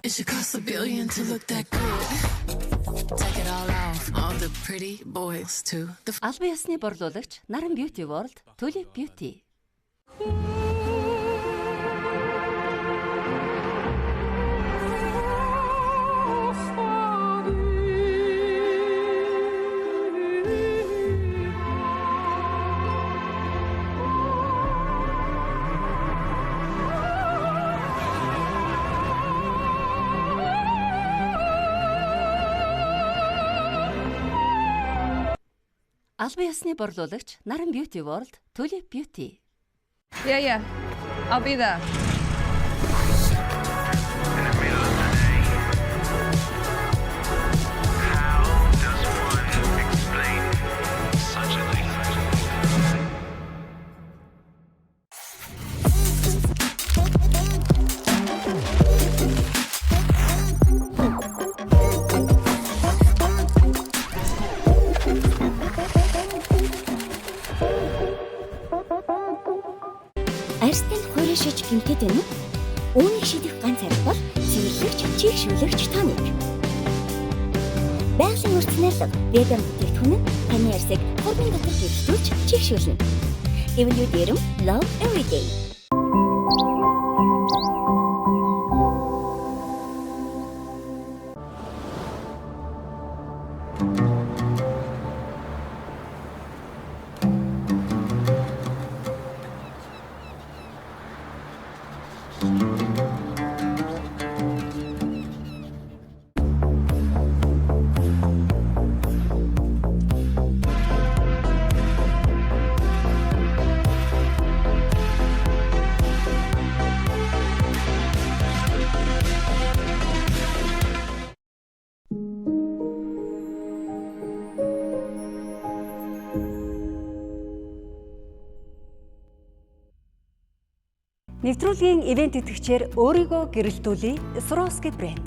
It should cost $1 billion to look that good. Take it all off, all the pretty boys too. Албан ёсны борлуулагч Наран Beauty World, Tulip Beauty. Албан ёсны борлуулагч Наран Beauty World, Tulip Beauty. Yeah. I'll be there. Арьстан хуурашиж гэмтээд байна уу? Үүнийг шийдэх ганц арга бол цэвэрлэгч, чийгшүүлэгч тоник. Байгалийн үрцнэлэг веган бүтээгдэхүүн нь таны арьсыг хормын дотор гэрэлтүүлж чийгшүүлнэ. Эвлүү дэрэм Love Everyday. Нэвтрүүлгийн ивент итгэгчээр өөрийгөө гэрэлтүүлээ Swarovski брэнд.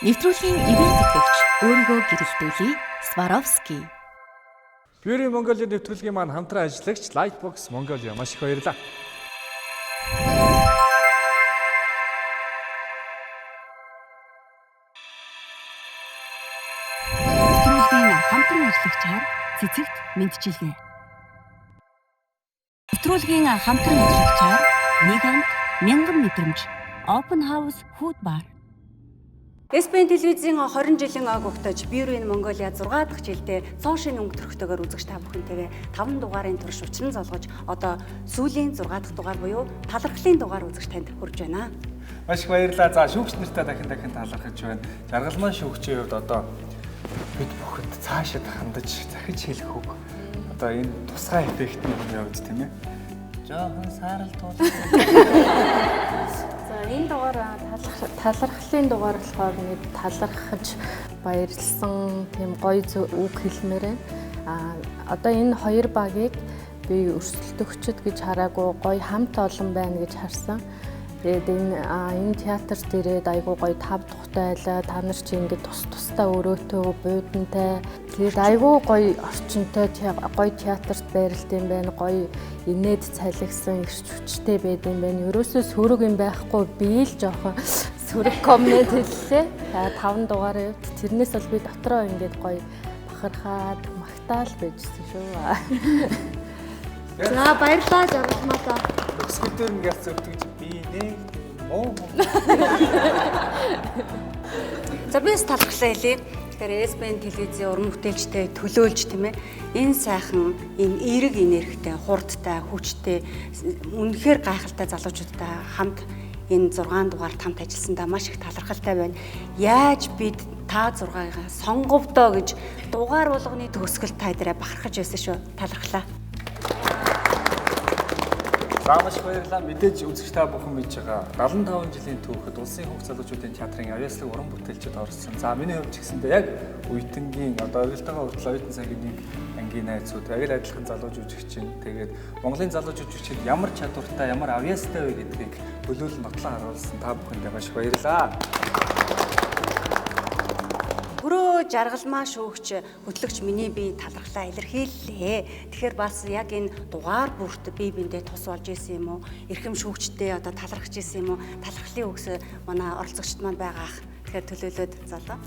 Нэвтрүүлгийн ивент итгэгч өөрийгөө гэрэлтүүлээ Swarovski. Beauty Mongolia нэвтрүүлгийн маань хамтран ажиллагч Lightbox Mongolia маш их баярлалаа. Нэвтрүүлгийн хамтран ажиллагчаар цэцэгт мэдчилгээ. Нэвтрүүлгийн хамтран ажиллагчаар Нэгэнт 1000 мэдрэмж Open House Food Bar. СБ телевизийн 20 жилийн ог угтаж Beauty Mongolia 6 дахь жилдээ цоон шин өнгөтрөхтэйгээр үзэгч та бүхэнтэйгээ 5 дугаарын турш учран золгож одоо сүүлийн 6 дахь дугаар буюу талархлын дугаар үзэгч танд хүрж байна. Маш их баярлалаа. За шүүгч нартай дахин талархаж байна. Жаргалмаа шүүгчийн хувьд одоо бид бүхэд цаашаа хандаж захиж хэлэх үг. Одоо энэ тусгай эффектний хувьд тийм ээ. Жохон саралтуул. За энэ дугаар талархлын дугаар болохоор нэг талархаж баярлсан тийм гоё үг хэлмээр байна. Одоо энэ хоёр багийг би өрсөлдөгчд гэж хараагүй гоё хамт олон байна гэж харсан. Тэгээд энэ театр дээрээ айгүй гоё тав тухтай байлаа. Та нар чи ингээд тусдаа өрөөтөө буудантай. Тэгээд айгүй гоё орчинтой гоё театрт байрлалт юм байна. Гоё инээд цалигсан ирч хүчтэй байд юм байна. Ерөөсөө сөрөг юм байхгүй би л жоохон сөрөг коммент хэллээ. 5 дугаараа тэрнээс бол би дотроо ингээд гоё бахархаад магтаал байжсэн шүү. За баярлалаа жаргалмаасаа. Өсгөлдөр ингээд зөвтгөж би нэг оо. За бис талхлаа хэлий. Тэгэхээр SBN телевизийн уран бүтээлчтэй төлөөлж тийм ээ энэ сайхан энэ эерэг энергитэй, хурдтай, хүчтэй үнэхээр гайхалтай залуучуудтай хамт энэ 6 дугаарт хамт ажилласандаа маш их талархалтай байна. Яаж бид та 6-ыг сонговдоо гэж дугаар болгоны төгсгөл та дээрээ бахархаж байсан шүү. Талархлаа. За маш баярлалаа. Мэдээж үзэгч та бүхэн мэдж байгаа 75 жилийн түүхэд улсын хөгж залуучуудын театрын авьяаслаг уран бүтээлчд орсон. За миний хувьд ч гэсэндээ яг үеийнгийн одоо авилтайгаа хүртэл оюутан цагийн нэг ангийн найзууд, яг л адилхан залууч жүжигчин. Тэгээд Монголын залууч жүжигчид ямар чадвартай, ямар авьяастай вэ гэдгийг хөлөөлөл нотлон харуулсан та бүхэндээ маш баярлалаа. Өрөө жаргалмаа шүүгч хөтлөгч миний бие талархлаа илэрхийллээ. Тэгэхээр бас яг энэ дугаар бүрт бие биендээ тус болж исэн юм уу? Эрхэм шүүгчтэй одоо талархаж исэн юм уу? Талархлын үгс манай оролцогчд маань байгаа ах. Тэгэхээр төлөөлөөд залуу.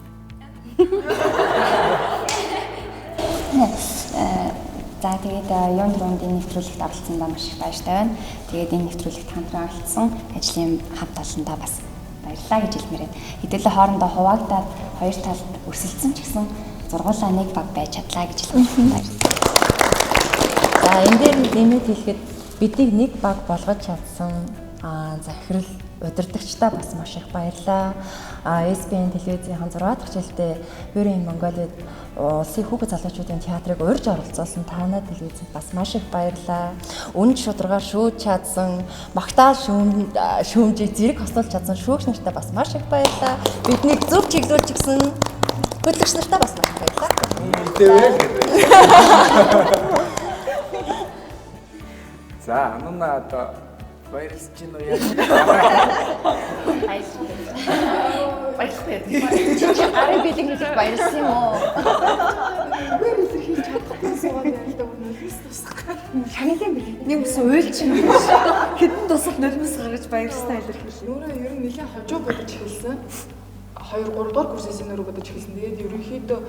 За тэгээд юунд рундын нэвтрүүлэгт оролцсондоо маш их баяртай байна. Тэгээд энэ нэвтрүүлэгт хамтран оролцсон ажлын хамт олондоо бас баярлалаа гэж хэлмээр байна. Хэдүүлээ хоорондоо хуваагдаад хоёр талд өрсөлдсөн ч гэсэн зургуулаа нэг баг байж чадлаа гэж хэлмээр байна. За энэ дээр нэмээд хэлэхэд бидийг нэг баг болгож чадсан захирал удирдагчдаа бас маш их баярлалаа. SBN телевизийн 6 дахь жилдээ Бюрийн Монголид улсын хүүхэд залуучуудын театрыг урьж оролцуулсан танай телевизэд бас маш их баярлалаа. Үнж шударгаар шүүж чадсан, магтаал шүүмжийг зэрэг хослуулж чадсан шүүгч нартай бас маш их баярлалаа. Биднийг зөв чиглүүлж гисэн хөтлөгч нартай бас маш их баярлалаа. За ануна одоо баярлж чинь уу яа. Баярлалаа. Арай биднийг баярлсан юм уу? Үгээр илэрхийлж чадахгүй суугаад байлаа өнөөс тусах. Шаналын билээ. Нэг ус уйлж юм. Хэдэн тусах нулимс гаргаж баярлалаа илэрхийлээ. Өөрөө ер нь нэлээд хожуу бодож эхэлсэн. 2 3 дугаар курсээс нөрөө бодож эхэлсэн. Тэгээд ерөнхийдөө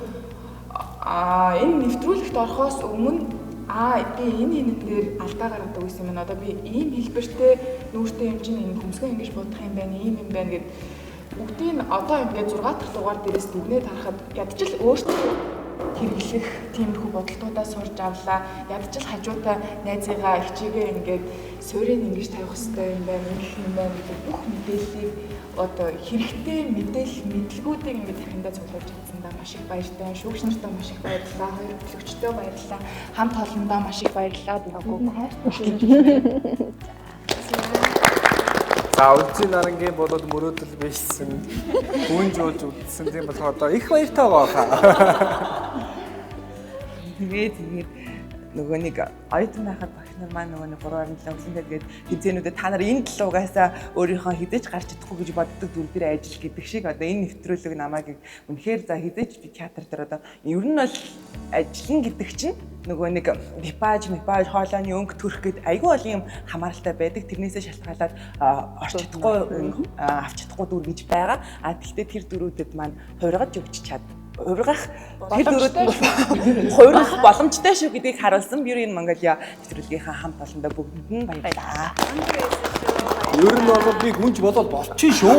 энэ нэвтрүүлэгт орохоос өмнө би энэ дээр алдаа гаргадаг байсан юм. Одоо би ийм хэлбэртэй нүүртэй юм чинь энэ хөмсгөө ингэж бодох юм байна, ийм юм байна гэд бүгдийг одоо ингээд 6 дахь дугаар дээрээс дүгнээд харахад ядчил өөртөө хэрэглэх тиймэрхүү бодолтуудаа сурж авлаа. Ядчил хажуутай найзыгаа ихчигээ ингээд суурийг ингэж тавих хэрэгтэй юм байна, ингэх юм байна гэдэг бүх мэдээллийг одоо хэрэгтэй мэдлгүүдийг ингээд тархиндаа цуглуулж чадсандаа маш их баяртай. Шүүгч нартаа маш их баярлалаа. Хоёр хөтлөгчтэй баярлалаа. Хамт олондоо маш их баярлалаа. За үлзий нарангийн болоод мөрөөдөл бийсэн хүн жуулж үдсэн тийм болохоор одоо их баяртай байгаа. Тэгээд нөгөө нэг оюутан байхад багш нар маань нөгөө нэг 3.7 өглөндөө тэгээд хизээнүүдэд та нар энэ талуугаасаа өөрийнхөө хизээж гарч чадахгүй гэж боддог дүр дээр ажил гэдэг шиг одоо энэ нэвтрүүлэг намайг үнэхээр за хизээж би театр дээр одоо ер нь бол ажиллана гэдэг чинь нөгөө нэг випаж хоолойны өнгө төрөх гэд айгүй олон юм хамааралтай байдаг. Тэрнээсээ шалтгаалаад орч чадахгүй авч чадахгүй дүр гэж байгаа. Гэхдээ тэр дүрүүдэд маань хувиргаж өгч чад хувиргах тэр дүрүүд хувиргах боломжтой шүү гэдгийг харуулсан Бюрийн Монголиа нэвтрүүлгийнхаа хамт олондоо бүгдэнд нь баярлалаа. Ер нь бол би хүнж болоод болчих шүү.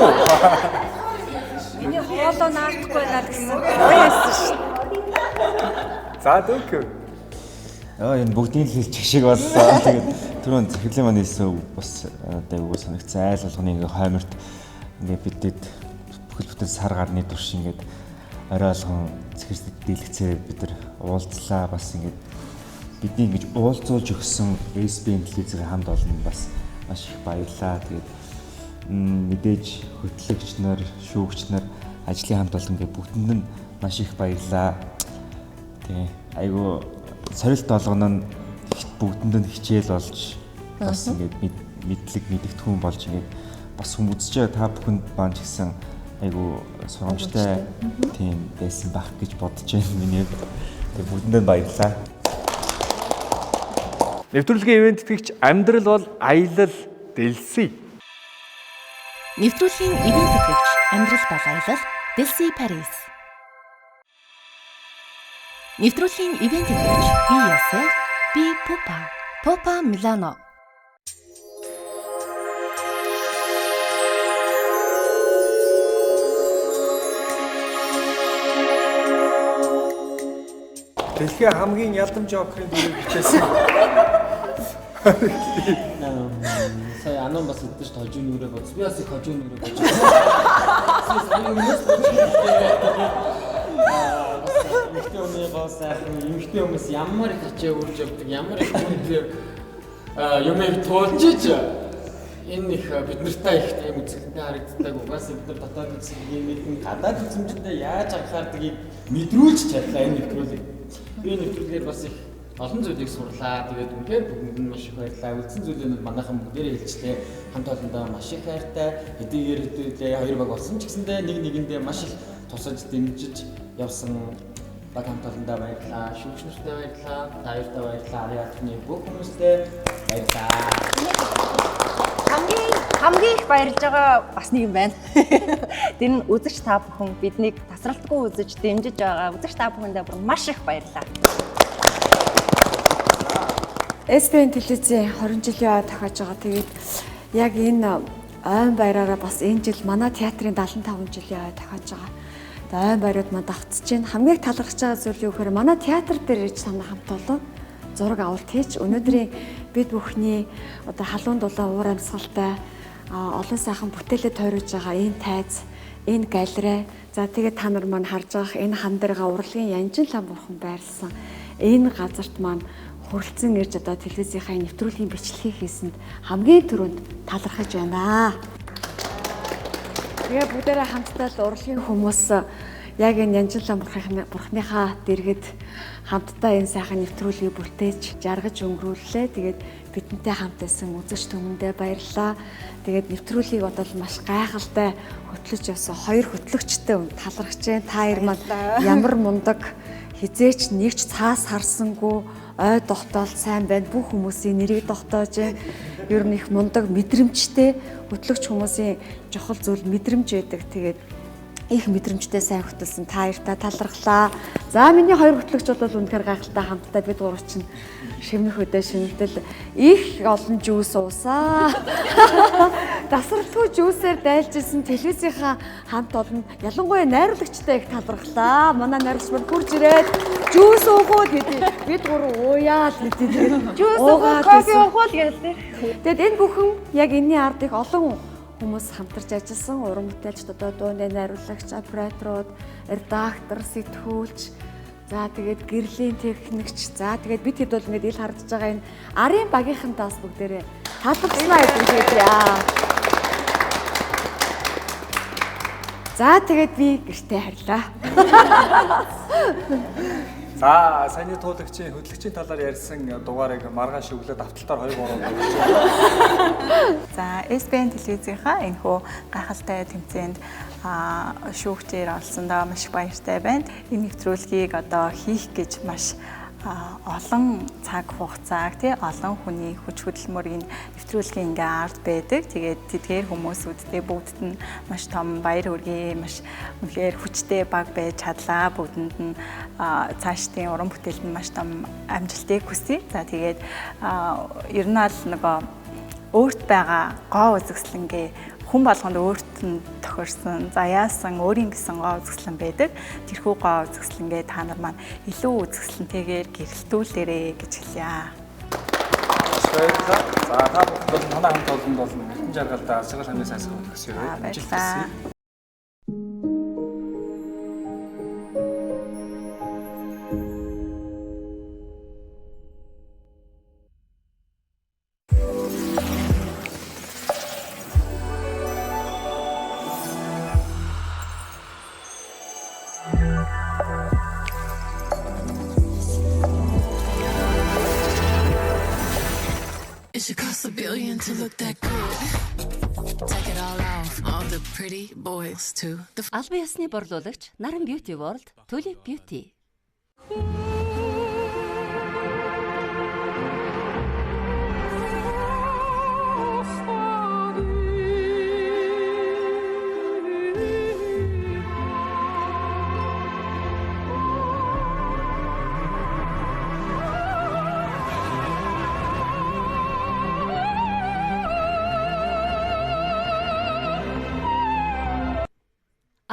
Миний хоолоо наардахгүй байна гэсэн байсан шүү. За дүүк. Энэ бүгдийн хэлж шиг боллоо. Тэгээд түрүүн захирлын маань хэлсэн бас дээгүү санагцсан айл болгоны ингээ хойморт ингээ бидэд бүхэл бүтэн сар гарны турш ингээд орой алган захирлд дийлгцээр бид нар уулзлаа. Бас ингээд бидний ингэж уулзуулж өгсөн SBN телевизийн хамт олон бас маш их баярлалаа. Тэгээд мэдээж хөтлөгч нар, шүүгч нар, ажлын хамт олон ингээ бүгдэнд нь маш их баярлалаа. Тэгээ айгу сорилт болгоно нь бүгдэнд нь хичээл болж бас ингээд мэдлэг мэдэгдэхүүн болж ингээд бас хүм үзэж байгаа та бүхэнд маань ч гэсэн айгу сурамжтай тийм байсан байх гэж бодож байна миний. Тэгээ бүгдэнд нь баярлалаа. Нэвтрүүлгийн ивент тэтгэгч амьдрал бол аялал дэлсий. Нэвтрүүлгийн ивент тэтгэгч амьдрал бол аялал дэлсий Парис. Нэвтрүүлгийн ивент тэтгэгч BSF B Pupa Milano. Дэлхийн хамгийн ядам жокерын дүрийг бичээсэн. Сая анаа бас өгдөө ш хожууны өрөө бодсон. Би бас их хожууны өрөө бодсон. Эмэгтэй хүмүүс ямар их ачаа үрж явдаг, ямар их юмыг туулжиж энэ их бид нартай их тийм үзэгдэнтэй харагддаг. Угаасаа бид нар дотоод үзсэн юм гадаад үзмжтэй яаж анхаардгийг мэдрүүлж чадлаа энэ нэвтрүүлэг. Би нэвтрүүлгээр бас их олон зүйлийг сурлаа. Тэгээд үнээр бүгдэнд нь маш их баярлалаа. Үлдсэн зүйлүүд манайхан бүгдээрээ хэлжлээ. Хамт олондоо маш их хайртай. Хэдийгээр хэдүүлээ хоёр баг болсон ч гэсэндээ нэг нэгэндээ маш их тусаж дэмжиж явсан баг хамт олондоо баярлалаа. Шүүгчнэртэй баярлалаа. Таяртай баярлалаа. Ариатны бүх хүмүүстээ баярлалаа. Хамгийн их баярлж байгаа бас нэг юм байна. Тэр нь үзэгч та бүхэн биднийг тасралтгүй үзэж дэмжиж байгаа. Үзэгч та бүхэндээ бүр маш их баярлалаа. СБН телевизийн 20 жилийн ой тохиож байгаа. Тэгээд яг энэ ойн баяраараа бас энэ жил манай театрын 75 жилийн ой тохиож байгаа. Тэгээд ойн баярууд манд давтж байна. Хамгийн талархаж байгаа зүйл юу гэхээр манай театр дээр ирж танаа хамт олон зураг авалт хийж өнөөдрийн бид бүхний одоо халуун дулаан уур амьсгалтай олон сайхан бүтээлээ тойруулж байгаа энэ тайз, энэ галерей, за тэгээд та нар маань харж байгаа энэ хан дээргээ урлагийн Янжин лам бурхан байрласан энэ газарт маань хүрэлцэн ирж одоо телевизийнхаа нэвтрүүлгийн бичлэгийг хийсэнд хамгийн түрүүнд талархаж байна. Тэгээ бүгдээрээ хамтдаа л урлагийн хүмүүс яг энэ Янжин лам бурханыхаа дэргэд хамтдаа энэ сайхан нэвтрүүлгийг бүтээж жаргаж өнгөрүүллээ. Тэгээд бидэнтэй хамт байсан үзэгч түмэндээ баярлалаа. Тэгээд нэвтрүүлгийг одоо маш гайхалтай хөтлөж явсан хоёр хөтлөгчтэй талархаж байна. Та хоёр маань ямар мундаг хизээч нэгч цаас харсангүй ой тогтоол сайн байна. Бүх хүмүүсийн нэрийг тогтоож байна. Ер нь их мундаг мэдрэмжтэй хөтлөгч хүмүүсийн чухал зүйл мэдрэмж байдаг. Тэгээд их мэдрэмжтэй сайн хөтөлсөн та хоёртаа талархлаа. За миний хоёр хөтлөгч бол үнэхээр гайхалтай хамтдаа бид гурав чинь шивнэх үдэ шинэтэл их олон жүүс уусаа. Тасралтгүй жүүсээр дайлжсэн телевизийнхаа хамт олон ялангуяа найруулагчтай их талархлаа. Манай найруулагч маань хурж ирээд жүүс уугаад гэдэг бид гурав ууяа л гэдэг. Жүүс уугаад кофе уугаад гэдэг. Тэгэд энэ бүхэн яг энэний ард их олон хүмүүс хамтарч ажилласан уран бүтээлч одоо дууны найруулагч, операторууд, редактор, сэтгүүлч, за тэгээд гэрлийн техникч, за тэгээд бид хэд бол ингээд ил харж байгаа энэ арын багийнхантаас бүгдээрээ талархснаа гэж хэлье. За тэгээд би гэртээ харьлаа. За саяны туулагчийн хөтлөгчийн талаар ярьсан дугаарыг маргааш өглөө давталтаар 2-3 болгож байна. За СБН телевизийнхаа энэхүү гайхалтай тэмцээнд шүүгчээр олсондоо маш баяртай байна. Энэ нэвтрүүлгийг одоо хийх гэж маш олон цаг хугацааг олон хүний хүч хөдөлмөрийн нэвтрүүлгийн ингээ ард байдаг. Тэгээд тэдгээр хүмүүсүүдтэй бүгдд нь маш том баяр хүргэе. Маш үнэхээр хүчтэй баг байж чадлаа. Бүгдэнд нь цаашдын уран бүтээлд нь маш том амжилтыг хүсье. За тэгээд ер нь л нөгөө өөрт байгаа гоо үзэсгэлэнгээ хүн болгонд өөрт нь тохирсон, заяасан, өөрийн гэсэн гоо үзэсгэлэн байдаг. Тэрхүү гоо үзэсгэлэнгээ та нар маань илүү үзэсгэлэнтэйгээр гэрэлтүүлээрэй гэж хэлье. За та бүхэн бол манай хамт олонд бол эрдэнэ жаргалтай асар хамгийн сайн сайхан хөсөөрэй. Баярлалаа. It should cost $1 billion to look that good. Take it all off, all the pretty boys too. Албан ёсны борлуулагч Наран Beauty World, Tulip Beauty.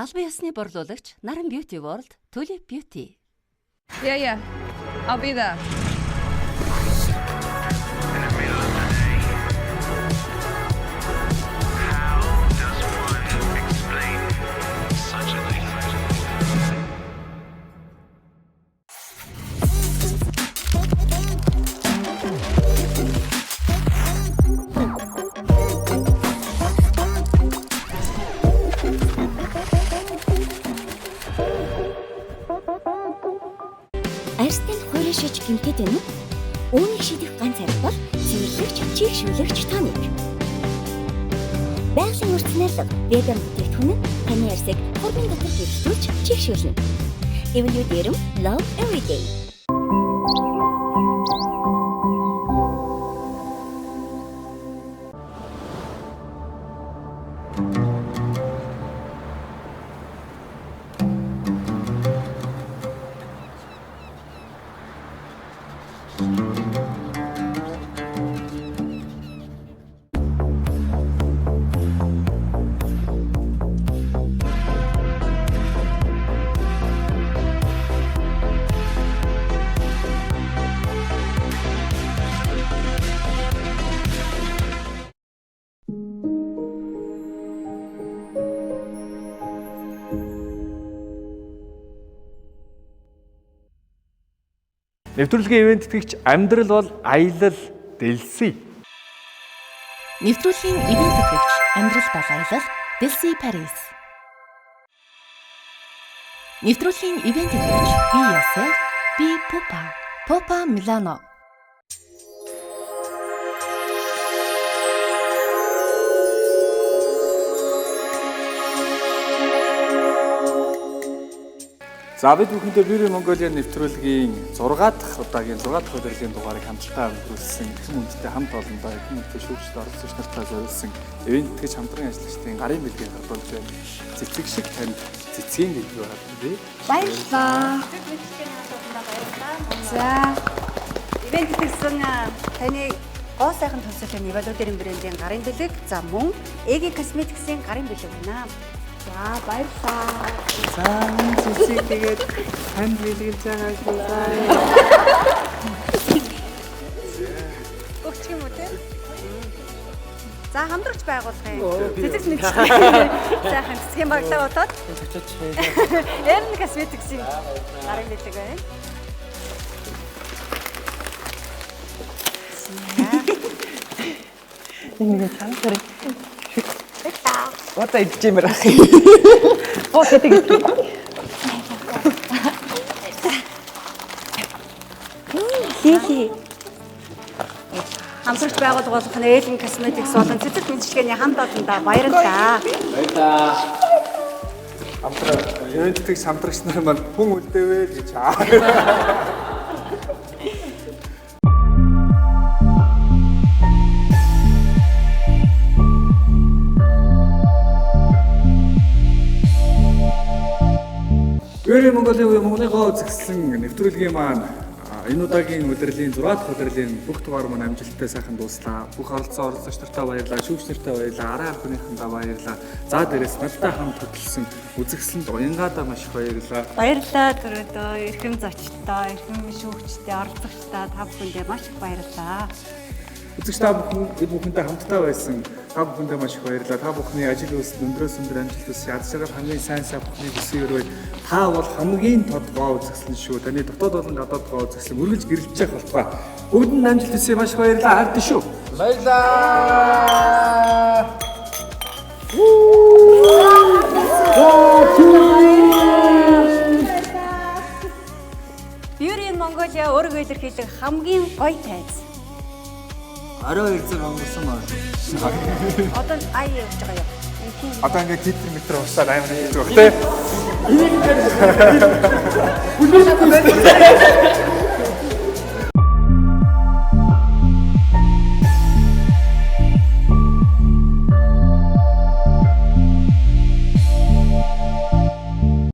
Албан ёсны борлуулагч Наран Beauty World, Tulip Beauty. Yeah. I'll be there. Арьстан хуурашиж гэмтээд байна уу? Үүнийг шийдэх ганц арга бол цэвэрлэгч, чийгшүүлэгч тоник. Байгалийн урьдчилан веган бүтээгдэхүүн нь таны арьсыг хормын дотор гэрэлтүүлж чийгшүүлнэ. Эвлүү дэрэм Love Everyday. Нэвтрүүлгийн ивент тэтгэгч амьдрал бол аялал дэлсий. Нэвтрүүлгийн ивент тэтгэгч амьдрал бол аялал дэлсий Парис. Нэвтрүүлгийн ивент тэтгэгч Be Yourself, Be Pupa, Pupa Milano. За бид бүхэндээ Beauty Mongolia нэвтрүүлгийн 6 дахь удаагийн 6 дахь удаагийн дугаарыг хамтдаа өндөрлсөн их хүндтэй хамт олондоо их хүндтэй шүүгчд оролцогч нартай зориулсан ивент тэтгэж хамтран ажиллагчдын гарын бэлгийг хадгалж байна. Цэцэг шиг танд цэцгийн гэлбэг байна тий. Баярлалаа. За ивент тэтгэсэн таны гоо сайхан төлөвлөлийн Evaluator брэндийн гарын бэлэг, за мөн Эги Cosmetics-ийн гарын бэлэг байна. За баярлалаа. За цэцэг тэгээд танд бэлгэлж байгаа шүү. Өгчих юм уу те? За хамтрагч байгуулгын цэцэг мэдчил. Сайхан цэцгийн баглаа бодоод. Эги Cosmetics-ийн гарын бэлэг байна. Ini kan sorry. What I did merah. Oh, ketik itu. Хий. Хамтрагч байгуулга болох нь Эги Cosmetics болон цэцэг мэдчилгээний хамт олондоо баярлалаа. Баярлалаа. Хамтраг ивент тэтгэж хамтрагч нар маань хүн үлдээвэ гэж аа. Beauty Mongolia үзэгсэн нэвтрүүлгийн маань энэ удаагийн удирлын 6 дахь удирлын бүх дугаар маань амжилттай сайхан дууслаа. Бүх оролцсон оролцогч нартай баярлалаа, шүүгч нартай баярлалаа, араа албаныхандаа баярлалаа. За дээрээс надтай хамт хөтлсөн үзэгсэлд уянгаадаа маш их баярлалаа. Баярлалаа түрүүдөө эрхэм зочдтой, эрхэм шүүгчтэй, оролцогчтой та бүхэндээ маш их баярлалаа. Үзэгч та бүхэнтэй хамтдаа байсан. Та бүхэндээ маш их баярлалаа. Та бүхний ажил үйлс өндрөөс өндөр амжилт хүсье. Яд шаргал хамгийн сайн бүхний хүсье. Та бол хамгийн тодгоо үзэгсэн шүү. Таны дотоод болон гадаад гоо үзэгсэн үргэлж гэрэлж явах болтугай. Бүгдэнд амжилт хүсье. Маш их баярлалаа. Хард шүү. Баярлалаа. Beauty Mongolia өөрийгөө илэрхийлэх хамгийн гоё тайз. Арай ирсэн онгорсон маа. Одоо ай явж байгаа юм. Одоо ингээд титр метр уусаад аймаг хийж байгаа тий.